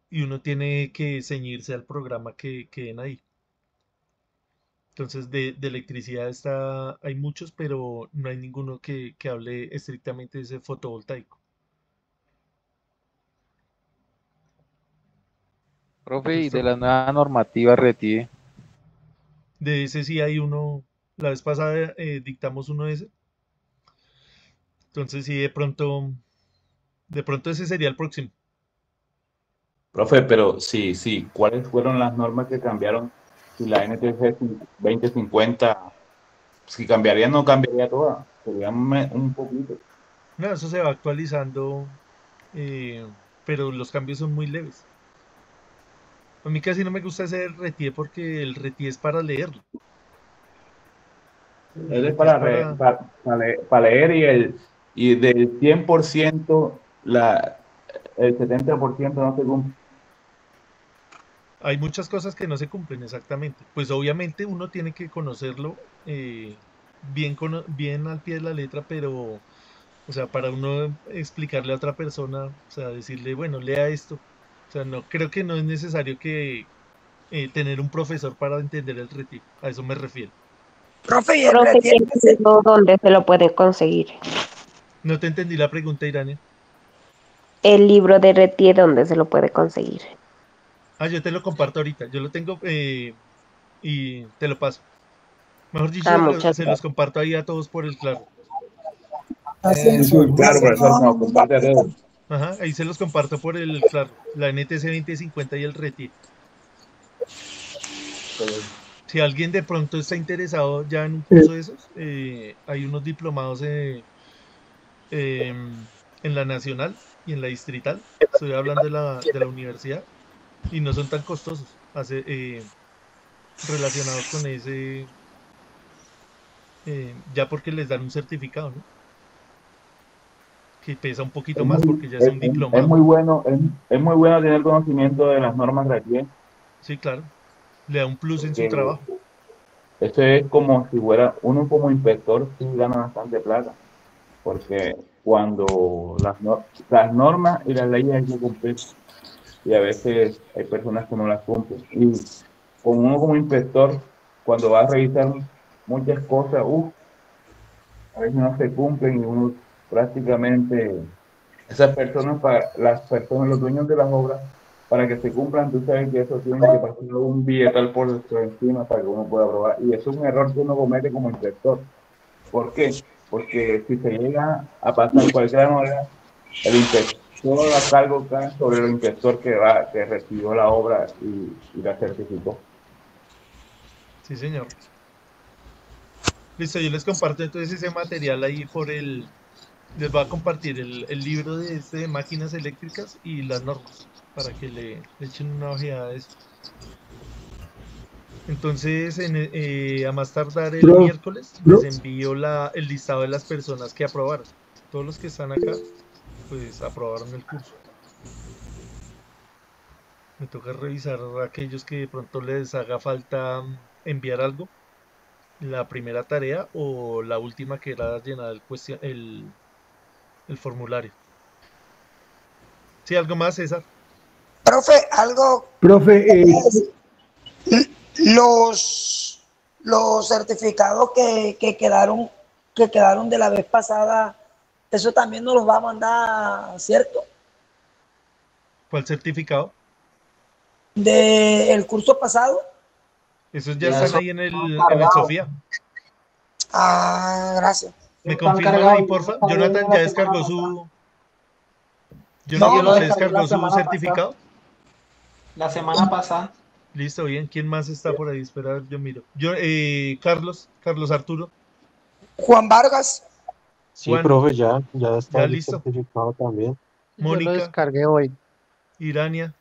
y uno tiene que ceñirse al programa que den ahí. Entonces de electricidad hay muchos, pero no hay ninguno que hable estrictamente de ese fotovoltaico. Profe, y Entonces, de la nueva normativa RETIE, de ese sí hay uno, la vez pasada dictamos uno de ese, entonces sí de pronto ese sería el próximo. Profe, pero sí, sí, ¿cuáles fueron las normas que cambiaron? Si la NTC 2050, si cambiaría, no cambiaría toda, sería un poquito. No, eso se va actualizando, eh, pero los cambios son muy leves. A mí casi no me gusta hacer retie porque el retie es para leerlo. El Es retie es para leer y del 100%, el 70% no se cumple. hay muchas cosas que no se cumplen exactamente. Pues obviamente uno tiene que conocerlo bien al pie de la letra, pero, o sea, para uno explicarle a otra persona, o sea, decirle, bueno, lea esto. O sea, no, creo que no es necesario que tener un profesor para entender el retie. A eso me refiero. Profe, y el Profe, ¿y el retiempo libro dónde se lo pueden conseguir? No te entendí la pregunta, Irania. El libro de Retier, ¿dónde se lo puede conseguir? Ah, yo te lo comparto ahorita. Yo lo tengo y te lo paso. Mejor dicho, Ah, muchas se los gracias. comparto ahí a todos por el Claro. Sí, sí, claro, profesor, no, comparte a todos. Ajá, ahí se los comparto por el Claro. La NTC 2050 y el RETI. Si alguien de pronto está interesado ya en un curso de esos, hay unos diplomados en la nacional y en la distrital. Estoy hablando de la universidad y no son tan costosos relacionados con ese, ya porque les dan un certificado, ¿no? Que pesa un poquito Es más muy, porque ya es un es diplomado. muy bueno, es muy bueno tener conocimiento de las normas de aquí, Sí, claro. Le da un plus en su porque trabajo. eso es como si fuera, uno como inspector sí gana bastante plata, porque cuando las normas y las leyes hay que cumplir, y a veces hay personas que no las cumplen. Y con uno como inspector, cuando va a revisar muchas cosas, a veces no se cumplen y uno prácticamente, las personas, los dueños de las obras, para que se cumplan, tú sabes que eso tiene que pasar un billetal por encima para que uno pueda aprobar. Y eso es un error que uno comete como inspector. ¿Por qué? Porque si se llega a pasar cualquier manera, el inspector a cargo cae sobre el inspector que recibió la obra y la certificó. Sí, señor. Listo, yo les comparto entonces ese material ahí les voy a compartir el libro de máquinas eléctricas y las normas para que le echen una ojeada a eso. Entonces, a más tardar el miércoles, les envío el listado de las personas que aprobaron. Todos los que están acá, pues aprobaron el curso. Me toca revisar a aquellos que de pronto les haga falta enviar algo, la primera tarea o la última que era llenar el formulario. Sí, algo más, César. Profe, algo. Profe, Los certificados que quedaron de la vez pasada, eso también nos los va a mandar, ¿cierto? ¿Cuál certificado? Del curso pasado. Esos ya están ahí en el Sofía. Ah, gracias. ¿Me confirman ahí, porfa? Jonathan Jonathan, yo lo ¿usted descargué la descargó su semana certificado? La semana pasada. Listo, bien. ¿Quién más está por ahí? Espera, yo miro. Carlos Arturo. Juan Vargas. Sí, Juan, profe, ya está ¿ya el listo? certificado también. Yo lo Mónica, descargué hoy. Irania,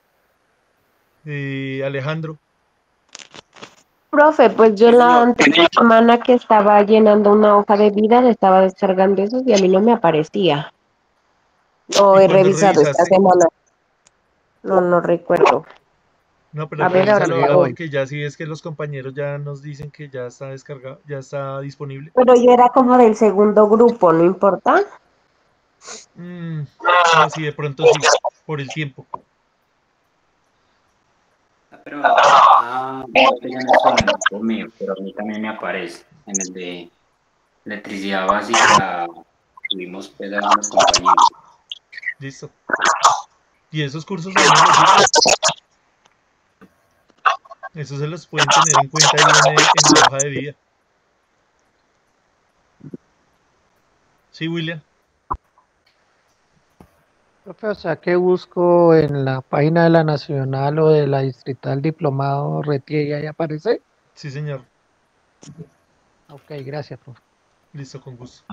Alejandro. Profe, pues yo la anterior semana que estaba llenando una hoja de vida, le estaba descargando esos y a mí no me aparecía. No ¿Y he cuándo revisado esta revisaste? semana. No recuerdo. No, pero A ver, ahora revísalo hoy. porque ya si ves que los compañeros ya nos dicen que ya está descargado, ya está disponible. pero yo era como del segundo grupo, ¿no importa? No, sí, de pronto sí, por el tiempo. Pero ya no estoy en el grupo mío, pero a mí también me aparece en el de electricidad básica. Tuvimos pues algunos compañeros. Listo. Y esos cursos a uno les sirven. Eso se los pueden tener en cuenta ahí en la hoja de vida. Sí, William. Profe, o sea, que busco en la página de la Nacional o de la Distrital Diplomado RETIE y ahí aparece. Sí, señor. Ok, gracias, profe. Listo, con gusto.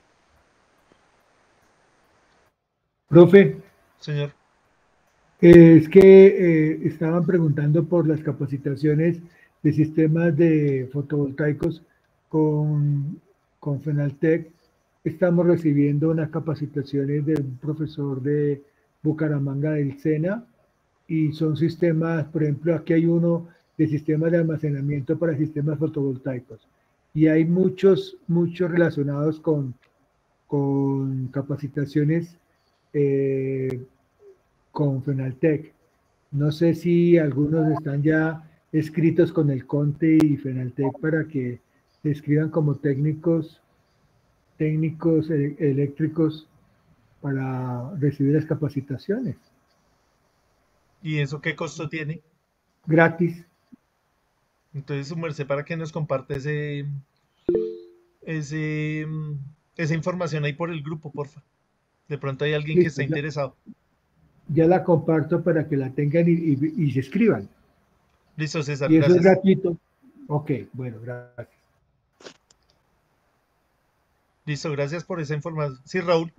Profe, Señor. es que estaban preguntando por las capacitaciones de sistemas de fotovoltaicos con Fenaltec. Estamos recibiendo unas capacitaciones de un profesor de Bucaramanga del SENA y son sistemas, por ejemplo, aquí hay uno de sistemas de almacenamiento para sistemas fotovoltaicos y hay muchos relacionados con capacitaciones con Fenaltec. No sé si algunos están ya escritos con el CONTE y Fenaltec para que se escriban como técnicos eléctricos para recibir las capacitaciones. ¿Y eso qué costo tiene? Gratis. Entonces, su merced, para que nos comparte esa información ahí por el grupo, porfa. De pronto hay alguien que Listo, está interesado. Ya la comparto para que la tengan y se escriban. Listo, César, Y eso es gracias. gratuito. Ok, bueno, gracias. Listo, gracias por esa información. Sí, Raúl.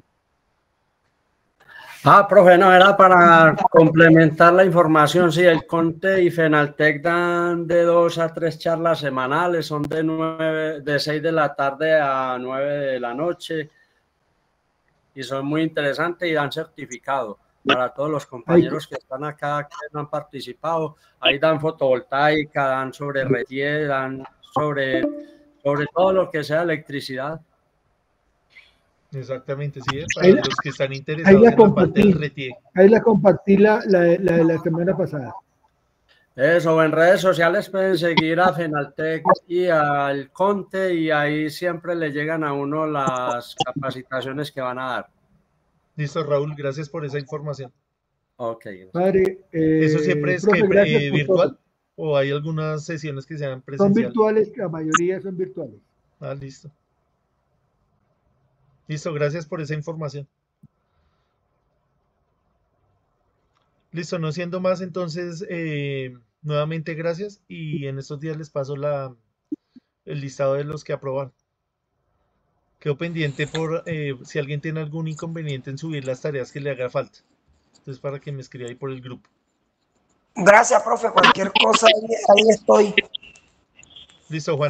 Profe, no, era para complementar la información. Sí, el CONTE y Fenaltec dan de 2 a 3 charlas semanales, son de 6 de la tarde a 9 de la noche y son muy interesantes y dan certificado para todos los compañeros que están acá, que no han participado. Ahí dan fotovoltaica, dan sobre RETIE, dan sobre todo lo que sea electricidad. Exactamente, sí, para los que están Ahí interesados la en la parte del compartí. RETIE. Ahí la compartí la de la semana pasada. Eso, en redes sociales pueden seguir a Fenaltec y al CONTE y ahí siempre le llegan a uno las capacitaciones que van a dar. Listo, Raúl, gracias por esa información. Ok. Padre, ¿Eso siempre es profe, gracias por virtual? todo. ¿O hay algunas sesiones que sean Son presenciales? virtuales, la mayoría son virtuales. Listo. Listo, gracias por esa información. Listo, no siendo más, entonces, nuevamente gracias y en estos días les paso el listado de los que aprobaron. Quedo pendiente por si alguien tiene algún inconveniente en subir las tareas que le haga falta. Entonces, para que me escriba ahí por el grupo. Gracias, profe. Cualquier cosa, ahí estoy. Listo, Juan.